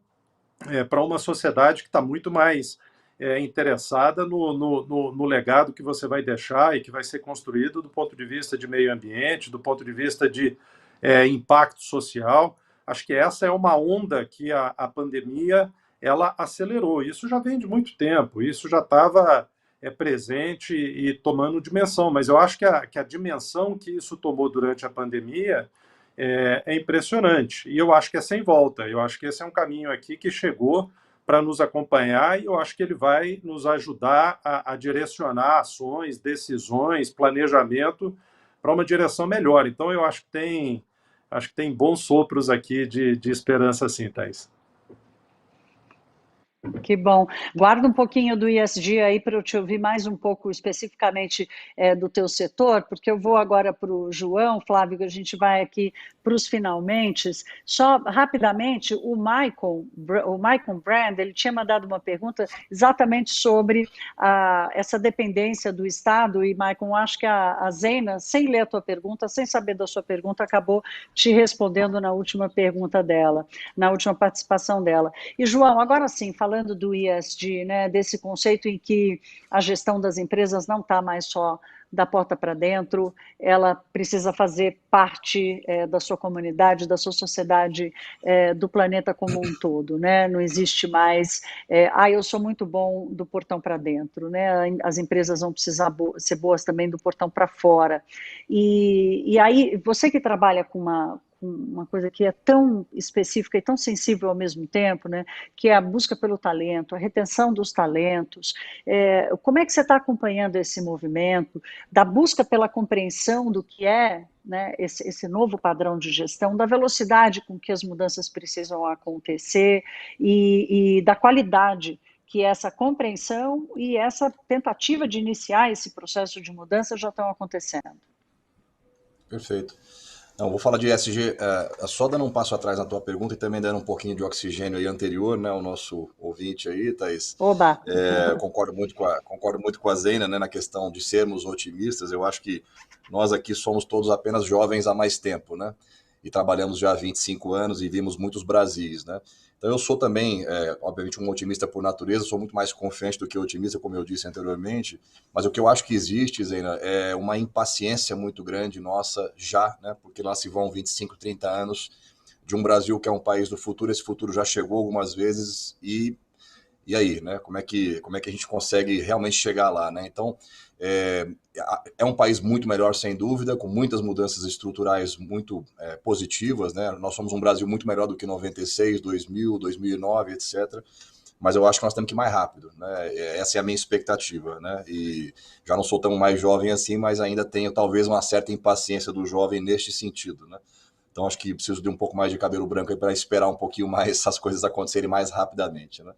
para uma sociedade que está muito mais interessada no legado que você vai deixar e que vai ser construído do ponto de vista de meio ambiente, do ponto de vista de impacto social. Acho que essa é uma onda que a pandemia ela acelerou. Isso já vem de muito tempo, isso já estava presente e tomando dimensão, mas eu acho que a dimensão que isso tomou durante a pandemia é impressionante. E eu acho que é sem volta. Eu acho que esse é um caminho aqui que chegou para nos acompanhar e eu acho que ele vai nos ajudar a direcionar ações, decisões, planejamento para uma direção melhor. Então, eu acho que tem bons sopros aqui de esperança, sim, Thaís. Que bom. Guarda um pouquinho do ESG aí para eu te ouvir mais um pouco especificamente do teu setor, porque eu vou agora para o João, Flávio, que a gente vai aqui para os finalmentes. Só rapidamente, o Michael Brand, ele tinha mandado uma pergunta exatamente sobre essa dependência do Estado, e Michael, acho que a Zeina, sem ler a tua pergunta, sem saber da sua pergunta, acabou te respondendo na última pergunta dela, na última participação dela. E João, agora sim, falando do ESG, né, desse conceito em que a gestão das empresas não está mais só da porta para dentro, ela precisa fazer parte da sua comunidade, da sua sociedade, do planeta como um todo, né? Não existe mais, eu sou muito bom do portão para dentro, né? As empresas vão precisar ser boas também do portão para fora. E aí, você que trabalha com uma coisa que é tão específica e tão sensível ao mesmo tempo, né, que é a busca pelo talento, a retenção dos talentos. Como é que você está acompanhando esse movimento da busca pela compreensão do que é, né, esse novo padrão de gestão, da velocidade com que as mudanças precisam acontecer e da qualidade que essa compreensão e essa tentativa de iniciar esse processo de mudança já estão acontecendo? Perfeito. Não, vou falar de ESG, só dando um passo atrás na tua pergunta e também dando um pouquinho de oxigênio aí anterior, né, o nosso ouvinte aí, Thaís. Oba! Concordo muito com a Zeina, né, na questão de sermos otimistas. Eu acho que nós aqui somos todos apenas jovens há mais tempo, né, e trabalhamos já há 25 anos e vimos muitos Brasis, né. Então eu sou também, obviamente, um otimista por natureza, sou muito mais confiante do que otimista, como eu disse anteriormente, mas o que eu acho que existe, Zeina, é uma impaciência muito grande nossa já, né, porque lá se vão 25, 30 anos de um Brasil que é um país do futuro, esse futuro já chegou algumas vezes e E aí, né? Como é que a gente consegue realmente chegar lá, né? Então, é, é um país muito melhor, sem dúvida, com muitas mudanças estruturais muito positivas, né? Nós somos um Brasil muito melhor do que 96, 2000, 2009, etc. Mas eu acho que nós temos que ir mais rápido, né? Essa é a minha expectativa, né? E já não sou tão mais jovem assim, mas ainda tenho talvez uma certa impaciência do jovem neste sentido, né? Então acho que preciso de um pouco mais de cabelo branco para esperar um pouquinho mais essas coisas acontecerem mais rapidamente, né?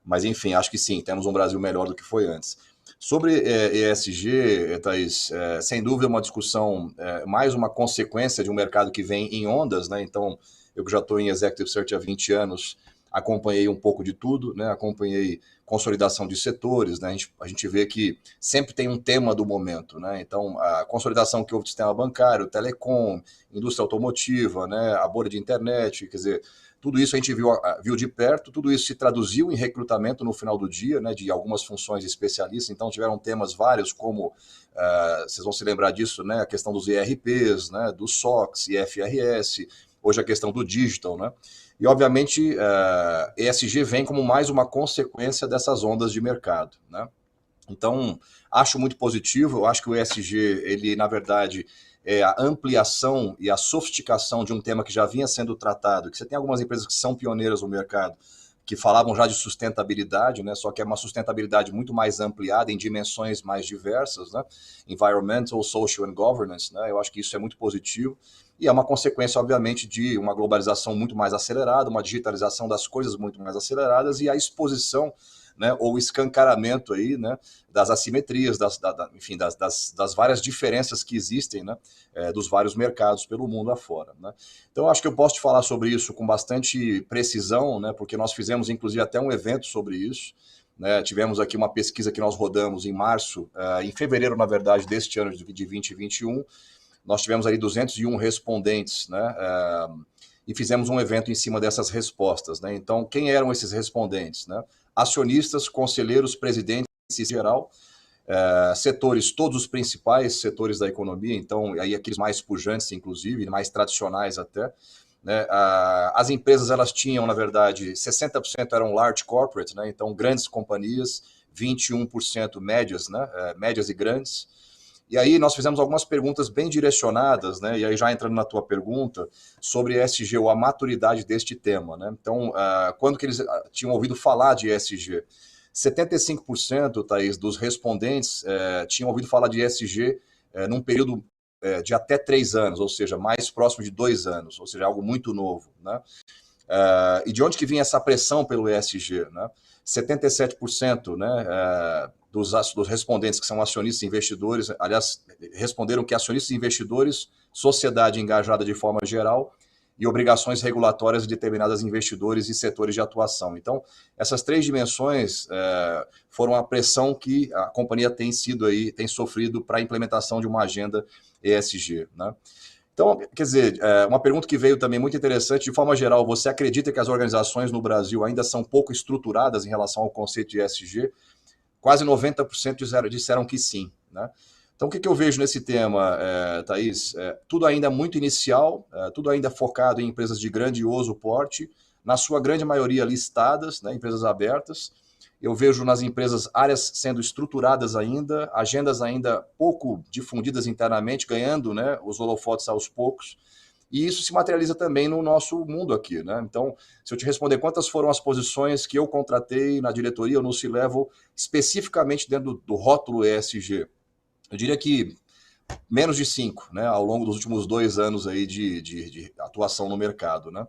Mas enfim, acho que sim, temos um Brasil melhor do que foi antes. Sobre ESG, Thaís, sem dúvida uma discussão, mais uma consequência de um mercado que vem em ondas, né? Então, eu que já estou em Executive Search há 20 anos, acompanhei um pouco de tudo, né? Acompanhei consolidação de setores, né? A gente vê que sempre tem um tema do momento, né? Então, a consolidação que houve do sistema bancário, telecom, indústria automotiva, né? A bolha de internet, quer dizer, tudo isso a gente viu de perto, tudo isso se traduziu em recrutamento no final do dia, né, de algumas funções especialistas. Então tiveram temas vários, como, vocês vão se lembrar disso, né, a questão dos ERPs, né, do SOX, IFRS, hoje a questão do digital, né? E, obviamente, ESG vem como mais uma consequência dessas ondas de mercado, né? Então, acho muito positivo, eu acho que o ESG, ele, na verdade, é a ampliação e a sofisticação de um tema que já vinha sendo tratado, que você tem algumas empresas que são pioneiras no mercado, que falavam já de sustentabilidade, né? Só que é uma sustentabilidade muito mais ampliada, em dimensões mais diversas, né? Environmental, social and governance, né? Eu acho que isso é muito positivo, e é uma consequência, obviamente, de uma globalização muito mais acelerada, uma digitalização das coisas muito mais aceleradas, e a exposição, né, ou o escancaramento aí, né, das assimetrias, enfim, das várias diferenças que existem, né, dos vários mercados pelo mundo afora, né. Então, acho que eu posso te falar sobre isso com bastante precisão, né, porque nós fizemos, inclusive, até um evento sobre isso, né. Tivemos aqui uma pesquisa que nós rodamos em março, em fevereiro, na verdade, deste ano de 2021, nós tivemos ali 201 respondentes, né, e fizemos um evento em cima dessas respostas, né. Então, quem eram esses respondentes, né? Acionistas, conselheiros, presidentes em geral, setores, todos os principais setores da economia, então, aí aqueles mais pujantes, inclusive, mais tradicionais até, né? As empresas, elas tinham, na verdade, 60% eram large corporates, né? Então, grandes companhias, 21% médias, né? Médias e grandes. E aí nós fizemos algumas perguntas bem direcionadas, né? E aí já entrando na tua pergunta sobre ESG, ou a maturidade deste tema, né? Então, quando que eles tinham ouvido falar de ESG? 75%, Thaís, dos respondentes tinham ouvido falar de ESG num período de até 3 anos, ou seja, mais próximo de 2 anos, ou seja, algo muito novo, né? E de onde que vinha essa pressão pelo ESG, né? 77%, né, dos respondentes que são acionistas e investidores, aliás, responderam que acionistas e investidores, sociedade engajada de forma geral e obrigações regulatórias de determinadas investidores e setores de atuação. Então, essas 3 dimensões foram a pressão que a companhia tem sofrido para a implementação de uma agenda ESG, né? Então, quer dizer, uma pergunta que veio também muito interessante, de forma geral, você acredita que as organizações no Brasil ainda são pouco estruturadas em relação ao conceito de ESG? Quase 90% disseram que sim, né? Então, o que eu vejo nesse tema, Thaís? Tudo ainda muito inicial, tudo ainda focado em empresas de grandioso porte, na sua grande maioria listadas, né, empresas abertas. Eu vejo nas empresas áreas sendo estruturadas ainda, agendas ainda pouco difundidas internamente, ganhando, né, os holofotes aos poucos, e isso se materializa também no nosso mundo aqui, né? Então, se eu te responder quantas foram as posições que eu contratei na diretoria ou no C-Level, especificamente dentro do rótulo ESG, eu diria que menos de 5, né, ao longo dos últimos 2 anos aí de atuação no mercado, né?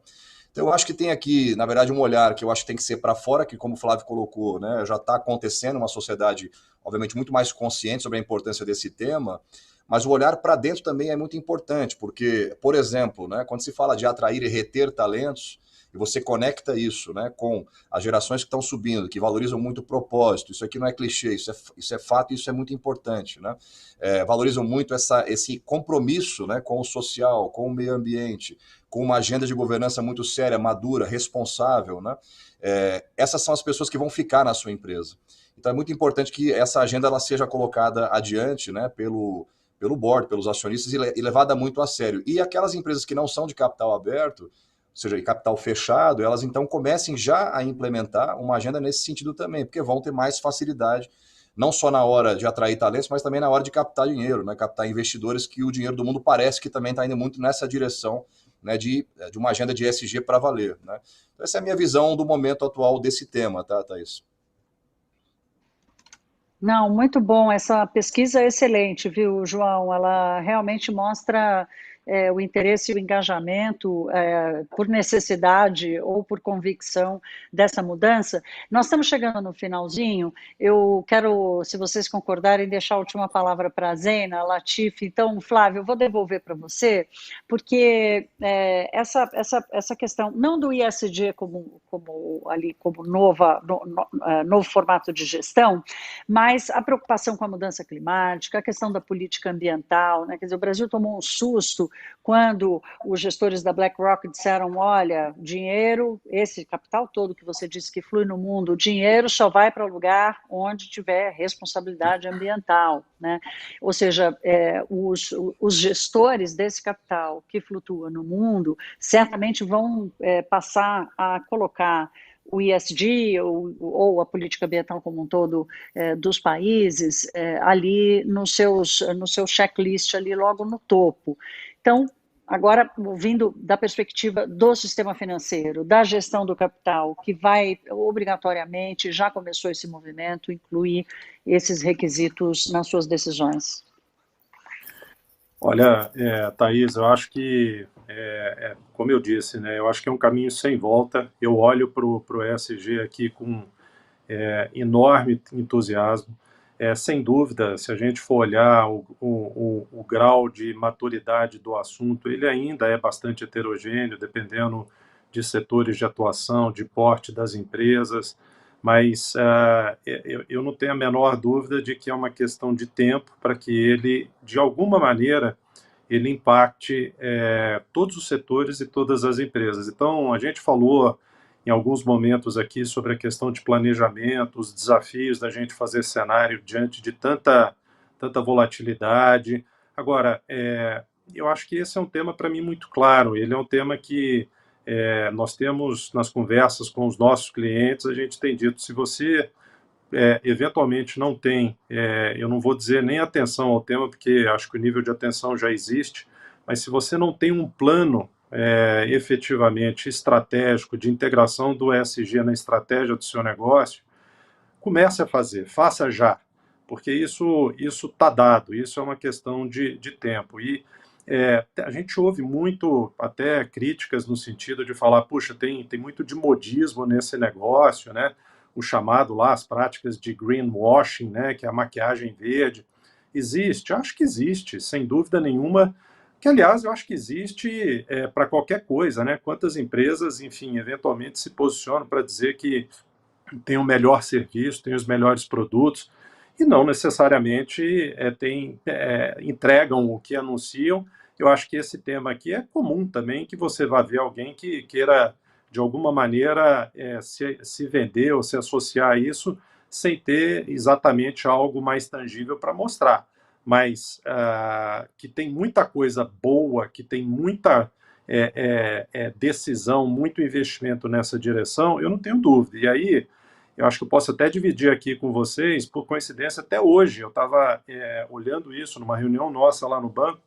Então, eu acho que tem aqui, na verdade, um olhar que eu acho que tem que ser para fora, que, como o Flávio colocou, né, já está acontecendo uma sociedade, obviamente, muito mais consciente sobre a importância desse tema, mas o olhar para dentro também é muito importante, porque, por exemplo, né, quando se fala de atrair e reter talentos, e você conecta isso, né, com as gerações que estão subindo, que valorizam muito o propósito, isso aqui não é clichê, isso é fato, e isso é muito importante, né? Valorizam muito esse compromisso, né, com o social, com o meio ambiente, com uma agenda de governança muito séria, madura, responsável, né? Essas são as pessoas que vão ficar na sua empresa. Então é muito importante que essa agenda ela seja colocada adiante, né, pelo board, pelos acionistas, e levada muito a sério. E aquelas empresas que não são de capital aberto, seja, capital fechado, elas então comecem já a implementar uma agenda nesse sentido também, porque vão ter mais facilidade, não só na hora de atrair talentos, mas também na hora de captar dinheiro, né? Captar investidores, que o dinheiro do mundo parece que também está indo muito nessa direção, né? De uma agenda de ESG para valer, né? Então, essa é a minha visão do momento atual desse tema, tá, Thaís? Não, muito bom. Essa pesquisa é excelente, viu, João? Ela realmente mostra o interesse e o engajamento por necessidade ou por convicção dessa mudança. Nós estamos chegando no finalzinho. Eu quero, se vocês concordarem, deixar a última palavra para a Zeina, Latif. Então, Flávio, eu vou devolver para você, porque essa questão, não do ISG como novo formato de gestão, mas a preocupação com a mudança climática, a questão da política ambiental, né? Quer dizer, o Brasil tomou um susto quando os gestores da BlackRock disseram, olha, dinheiro, esse capital todo que você disse que flui no mundo, o dinheiro só vai para o lugar onde tiver responsabilidade ambiental, né? Ou seja, os gestores desse capital que flutua no mundo certamente vão passar a colocar o ESG ou a política ambiental como um todo dos países ali no seu checklist ali logo no topo. Então, agora, vindo da perspectiva do sistema financeiro, da gestão do capital, que vai obrigatoriamente, já começou esse movimento, incluir esses requisitos nas suas decisões. Olha, Thaís, eu acho que, como eu disse, né, eu acho que é um caminho sem volta. Eu olho para o ESG aqui com enorme entusiasmo. Sem dúvida, se a gente for olhar o grau de maturidade do assunto, ele ainda é bastante heterogêneo, dependendo de setores de atuação, de porte das empresas, mas eu não tenho a menor dúvida de que é uma questão de tempo para que ele, de alguma maneira, ele impacte todos os setores e todas as empresas. Então, a gente falou em alguns momentos aqui sobre a questão de planejamento, os desafios da gente fazer cenário diante de tanta volatilidade. Agora, eu acho que esse é um tema para mim muito claro. Ele é um tema que nós temos nas conversas com os nossos clientes, a gente tem dito, se você eventualmente não tem, eu não vou dizer nem atenção ao tema, porque acho que o nível de atenção já existe, mas se você não tem um plano efetivamente estratégico de integração do ESG na estratégia do seu negócio, comece a fazer, faça já, porque isso está dado, isso é uma questão de tempo. E a gente ouve muito, até críticas no sentido de falar, puxa, tem muito de modismo nesse negócio, né? O chamado lá, as práticas de greenwashing, né? Que é a maquiagem verde. Existe? Acho que existe, sem dúvida nenhuma, que, aliás, eu acho que existe para qualquer coisa, né? Quantas empresas, enfim, eventualmente se posicionam para dizer que tem o melhor serviço, tem os melhores produtos, e não necessariamente entregam o que anunciam. Eu acho que esse tema aqui é comum também, que você vai ver alguém que queira, de alguma maneira, se vender ou se associar a isso, sem ter exatamente algo mais tangível para mostrar. Mas que tem muita coisa boa, que tem muita decisão, muito investimento nessa direção, eu não tenho dúvida. E aí, eu acho que eu posso até dividir aqui com vocês, por coincidência, até hoje, eu estava olhando isso numa reunião nossa lá no banco,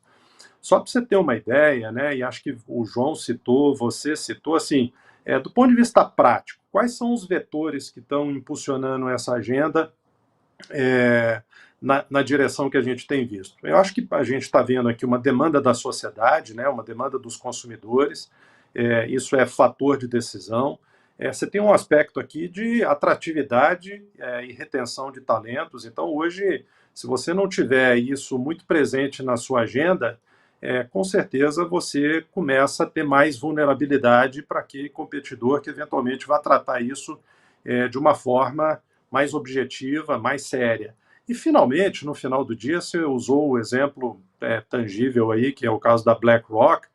só para você ter uma ideia, né, e acho que o João citou, você citou, assim, do ponto de vista prático, quais são os vetores que estão impulsionando essa agenda na direção que a gente tem visto? Eu acho que a gente está vendo aqui uma demanda da sociedade, né, uma demanda dos consumidores, isso é fator de decisão. Você tem um aspecto aqui de atratividade e retenção de talentos. Então, hoje, se você não tiver isso muito presente na sua agenda, com certeza você começa a ter mais vulnerabilidade para aquele competidor que eventualmente vai tratar isso de uma forma mais objetiva, mais séria. E, finalmente, no final do dia, você usou o exemplo tangível aí, que é o caso da BlackRock.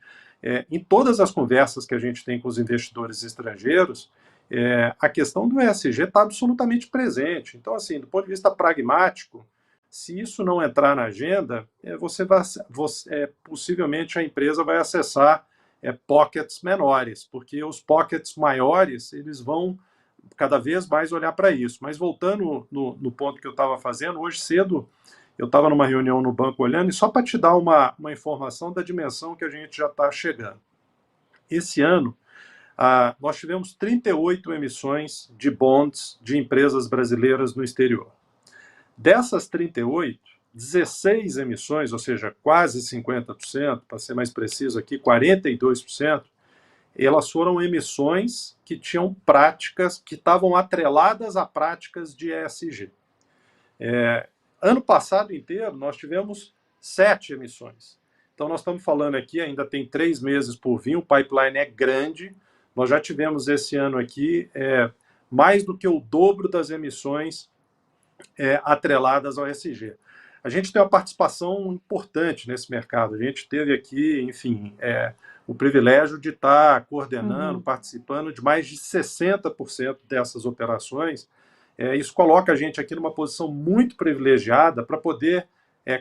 Em todas as conversas que a gente tem com os investidores estrangeiros, a questão do ESG está absolutamente presente. Então, assim, do ponto de vista pragmático, se isso não entrar na agenda, possivelmente a empresa vai acessar pockets menores, porque os pockets maiores eles vão cada vez mais olhar para isso. Mas voltando no ponto que eu estava fazendo, hoje cedo eu estava numa reunião no banco olhando, e só para te dar uma informação da dimensão que a gente já está chegando. Esse ano, nós tivemos 38 emissões de bonds de empresas brasileiras no exterior. Dessas 38, 16 emissões, ou seja, quase 50%, para ser mais preciso aqui, 42%, elas foram emissões que tinham práticas, que estavam atreladas a práticas de ESG. Ano passado inteiro, nós tivemos 7 emissões. Então, nós estamos falando aqui, ainda tem 3 meses por vir, o pipeline é grande. Nós já tivemos esse ano aqui mais do que o dobro das emissões atreladas ao ESG. A gente tem uma participação importante nesse mercado. A gente teve aqui, enfim, o privilégio de estar coordenando, participando de mais de 60% dessas operações. Isso coloca a gente aqui numa posição muito privilegiada para poder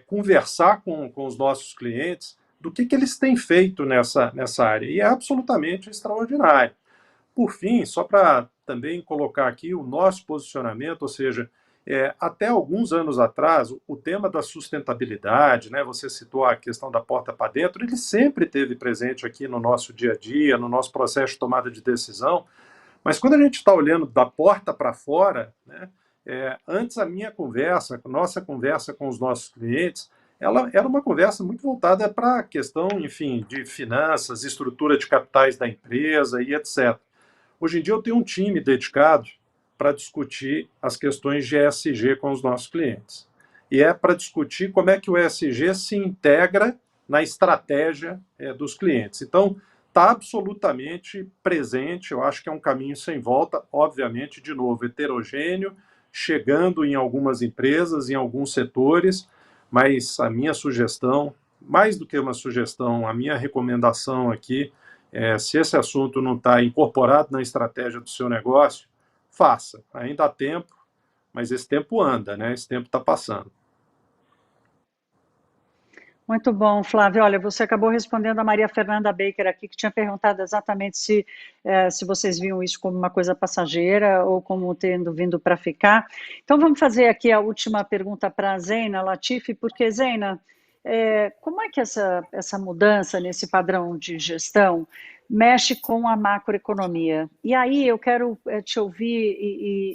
conversar com os nossos clientes do que eles têm feito nessa área. E é absolutamente extraordinário. Por fim, só para também colocar aqui o nosso posicionamento, ou seja, até alguns anos atrás, o tema da sustentabilidade, né, você citou a questão da porta para dentro, ele sempre esteve presente aqui no nosso dia a dia, no nosso processo de tomada de decisão, mas quando a gente está olhando da porta para fora, né, antes a nossa conversa com os nossos clientes, ela era uma conversa muito voltada para a questão, enfim, de finanças, estrutura de capitais da empresa e etc. Hoje em dia eu tenho um time dedicado para discutir as questões de ESG com os nossos clientes. E para discutir como é que o ESG se integra na estratégia dos clientes. Então, está absolutamente presente, eu acho que é um caminho sem volta, obviamente, de novo, heterogêneo, chegando em algumas empresas, em alguns setores, mas a minha sugestão, mais do que uma sugestão, a minha recomendação aqui, se esse assunto não está incorporado na estratégia do seu negócio, faça. Ainda há tempo, mas esse tempo anda, né? Esse tempo está passando. Muito bom, Flávio. Olha, você acabou respondendo a Maria Fernanda Baker aqui, que tinha perguntado exatamente se vocês viam isso como uma coisa passageira ou como tendo vindo para ficar. Então, vamos fazer aqui a última pergunta para a Zeina Latifi, porque, Zeina, como é que essa mudança nesse padrão de gestão mexe com a macroeconomia? E aí eu quero te ouvir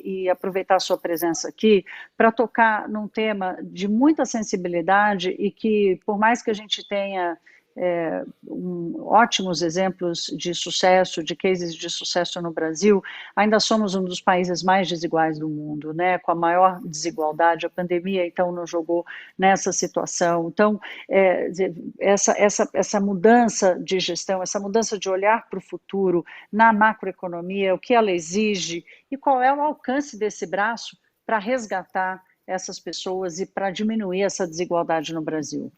e aproveitar a sua presença aqui para tocar num tema de muita sensibilidade e que, por mais que a gente tenha ótimos exemplos de sucesso, de cases de sucesso no Brasil, ainda somos um dos países mais desiguais do mundo, né? Com a maior desigualdade. A pandemia, então, nos jogou nessa situação. Então, essa mudança de gestão, essa mudança de olhar para o futuro na macroeconomia, o que ela exige e qual é o alcance desse braço para resgatar essas pessoas e para diminuir essa desigualdade no Brasil.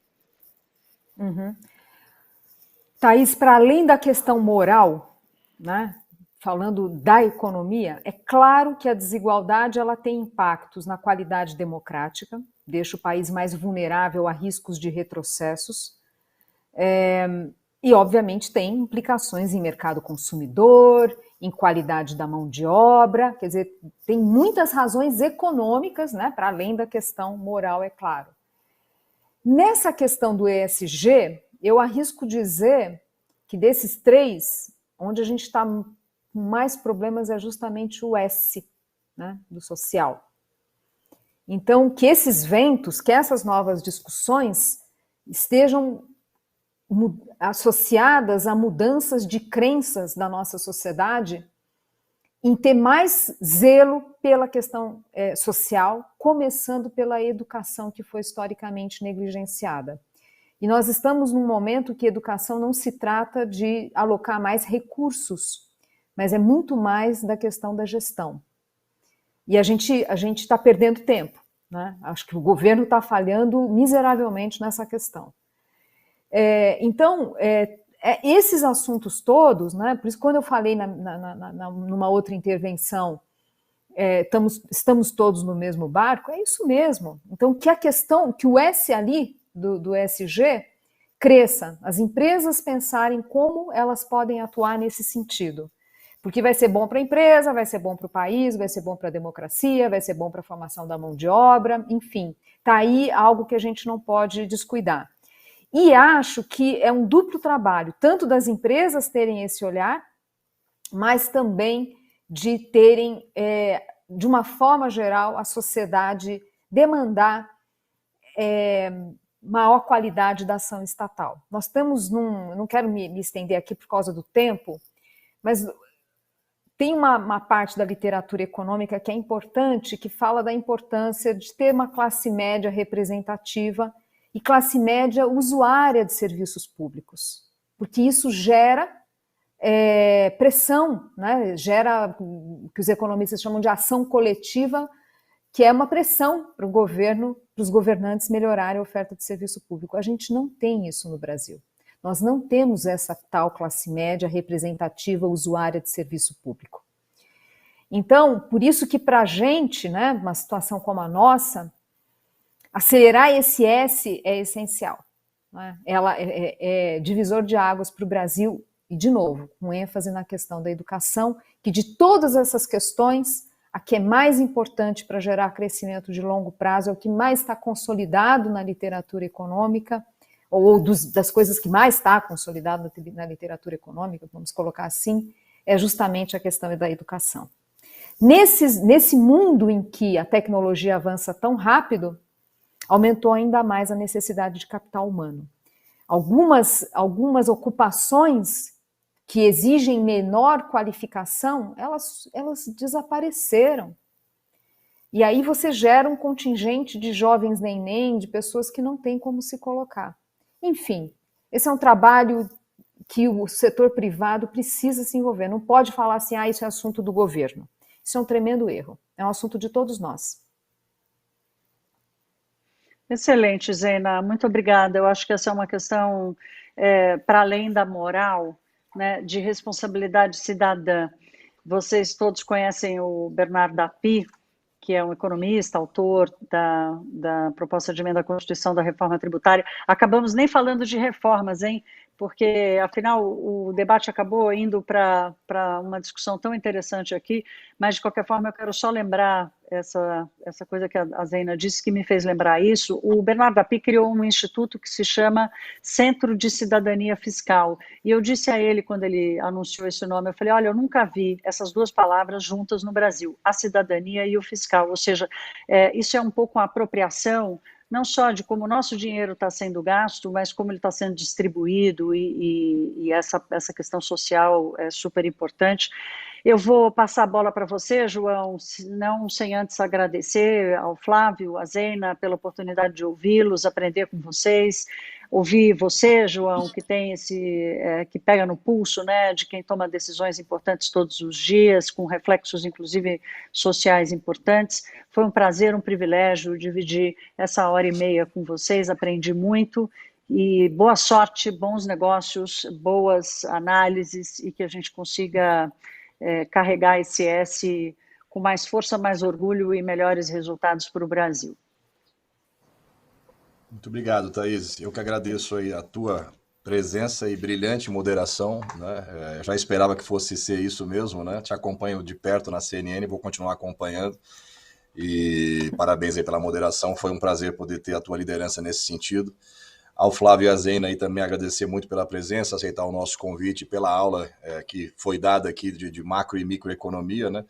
Thaís, para além da questão moral, né, falando da economia, é claro que a desigualdade ela tem impactos na qualidade democrática, deixa o país mais vulnerável a riscos de retrocessos, e obviamente tem implicações em mercado consumidor, em qualidade da mão de obra, quer dizer, tem muitas razões econômicas, né, para além da questão moral, é claro. Nessa questão do ESG, eu arrisco dizer que desses 3, onde a gente está com mais problemas é justamente o S, né, do social. Então, que esses ventos, que essas novas discussões estejam associadas a mudanças de crenças da nossa sociedade em ter mais zelo pela questão social, começando pela educação que foi historicamente negligenciada. E nós estamos num momento que educação não se trata de alocar mais recursos, mas é muito mais da questão da gestão. E a gente está perdendo tempo, né? Acho que o governo está falhando miseravelmente nessa questão. Então, esses assuntos todos, né? Por isso quando eu falei numa outra intervenção, estamos todos no mesmo barco, é isso mesmo. Então, que a questão, que o S ali, do ESG, cresça, as empresas pensarem como elas podem atuar nesse sentido. Porque vai ser bom para a empresa, vai ser bom para o país, vai ser bom para a democracia, vai ser bom para a formação da mão de obra, enfim. Está aí algo que a gente não pode descuidar. E acho que é um duplo trabalho, tanto das empresas terem esse olhar, mas também de terem, de uma forma geral, a sociedade demandar maior qualidade da ação estatal. Nós estamos não quero me estender aqui por causa do tempo, mas tem uma parte da literatura econômica que é importante, que fala da importância de ter uma classe média representativa e classe média usuária de serviços públicos, porque isso gera pressão, né? Gera o que os economistas chamam de ação coletiva, que é uma pressão para o governo, para os governantes melhorarem a oferta de serviço público. A gente não tem isso no Brasil. Nós não temos essa tal classe média representativa usuária de serviço público. Então, por isso que para a gente, né, uma situação como a nossa, acelerar esse S é essencial. Né? Ela é divisor de águas para o Brasil, e de novo, com ênfase na questão da educação, que de todas essas questões, a que é mais importante para gerar crescimento de longo prazo, é o que mais está consolidado na literatura econômica, ou das coisas que mais está consolidado na literatura econômica, vamos colocar assim, é justamente a questão da educação. Nesse mundo em que a tecnologia avança tão rápido, aumentou ainda mais a necessidade de capital humano. Algumas ocupações que exigem menor qualificação, elas desapareceram. E aí você gera um contingente de jovens neném, de pessoas que não têm como se colocar. Enfim, esse é um trabalho que o setor privado precisa se envolver. Não pode falar assim, isso é assunto do governo. Isso é um tremendo erro. É um assunto de todos nós. Excelente, Zena. Muito obrigada. Eu acho que essa é uma questão, para além da moral, né, de responsabilidade cidadã. Vocês todos conhecem o Bernard Tapie, que é um economista, autor da proposta de emenda à Constituição da reforma tributária. Acabamos nem falando de reformas, hein? Porque, afinal, o debate acabou indo para uma discussão tão interessante aqui, mas, de qualquer forma, eu quero só lembrar essa coisa que a Zena disse, que me fez lembrar isso. O Bernard Tapie criou um instituto que se chama Centro de Cidadania Fiscal, e eu disse a ele, quando ele anunciou esse nome, eu falei, olha, eu nunca vi essas duas palavras juntas no Brasil, a cidadania e o fiscal, ou seja, isso é um pouco uma apropriação, não só de como o nosso dinheiro está sendo gasto, mas como ele está sendo distribuído, e essa questão social é super importante. Eu vou passar a bola para você, João, não sem antes agradecer ao Flávio, à Zena, pela oportunidade de ouvi-los, aprender com vocês, ouvir você, João, que tem que pega no pulso, né, de quem toma decisões importantes todos os dias, com reflexos, inclusive, sociais importantes. Foi um prazer, um privilégio dividir essa hora e meia com vocês, aprendi muito, e boa sorte, bons negócios, boas análises, e que a gente consiga carregar esse S com mais força, mais orgulho e melhores resultados para o Brasil. Muito obrigado, Thaís. Eu que agradeço aí a tua presença e brilhante moderação, né? Já esperava que fosse ser isso mesmo, né? Te acompanho de perto na CNN, vou continuar acompanhando. E parabéns aí pela moderação, foi um prazer poder ter a tua liderança nesse sentido. Ao Flávio e a Zena aí também agradecer muito pela presença, aceitar o nosso convite, pela aula que foi dada aqui de macro e microeconomia, né?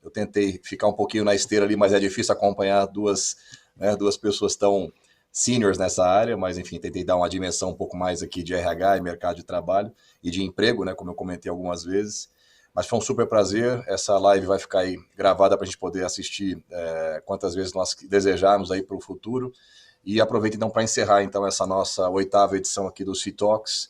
Eu tentei ficar um pouquinho na esteira ali, mas é difícil acompanhar duas pessoas tão seniors nessa área, mas enfim, tentei dar uma dimensão um pouco mais aqui de RH e mercado de trabalho e de emprego, né, como eu comentei algumas vezes. Mas foi um super prazer, essa live vai ficar aí gravada para a gente poder assistir quantas vezes nós desejarmos aí para o futuro. E aproveito então para encerrar então essa nossa 8ª edição aqui do C-Talks.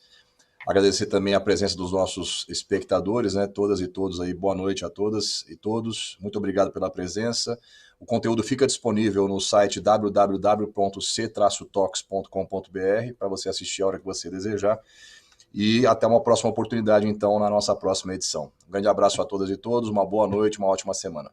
Agradecer também a presença dos nossos espectadores, né? Todas e todos aí, boa noite a todas e todos. Muito obrigado pela presença. O conteúdo fica disponível no site www.c-talks.com.br para você assistir a hora que você desejar. E até uma próxima oportunidade então na nossa próxima edição. Um grande abraço a todas e todos, uma boa noite, uma ótima semana.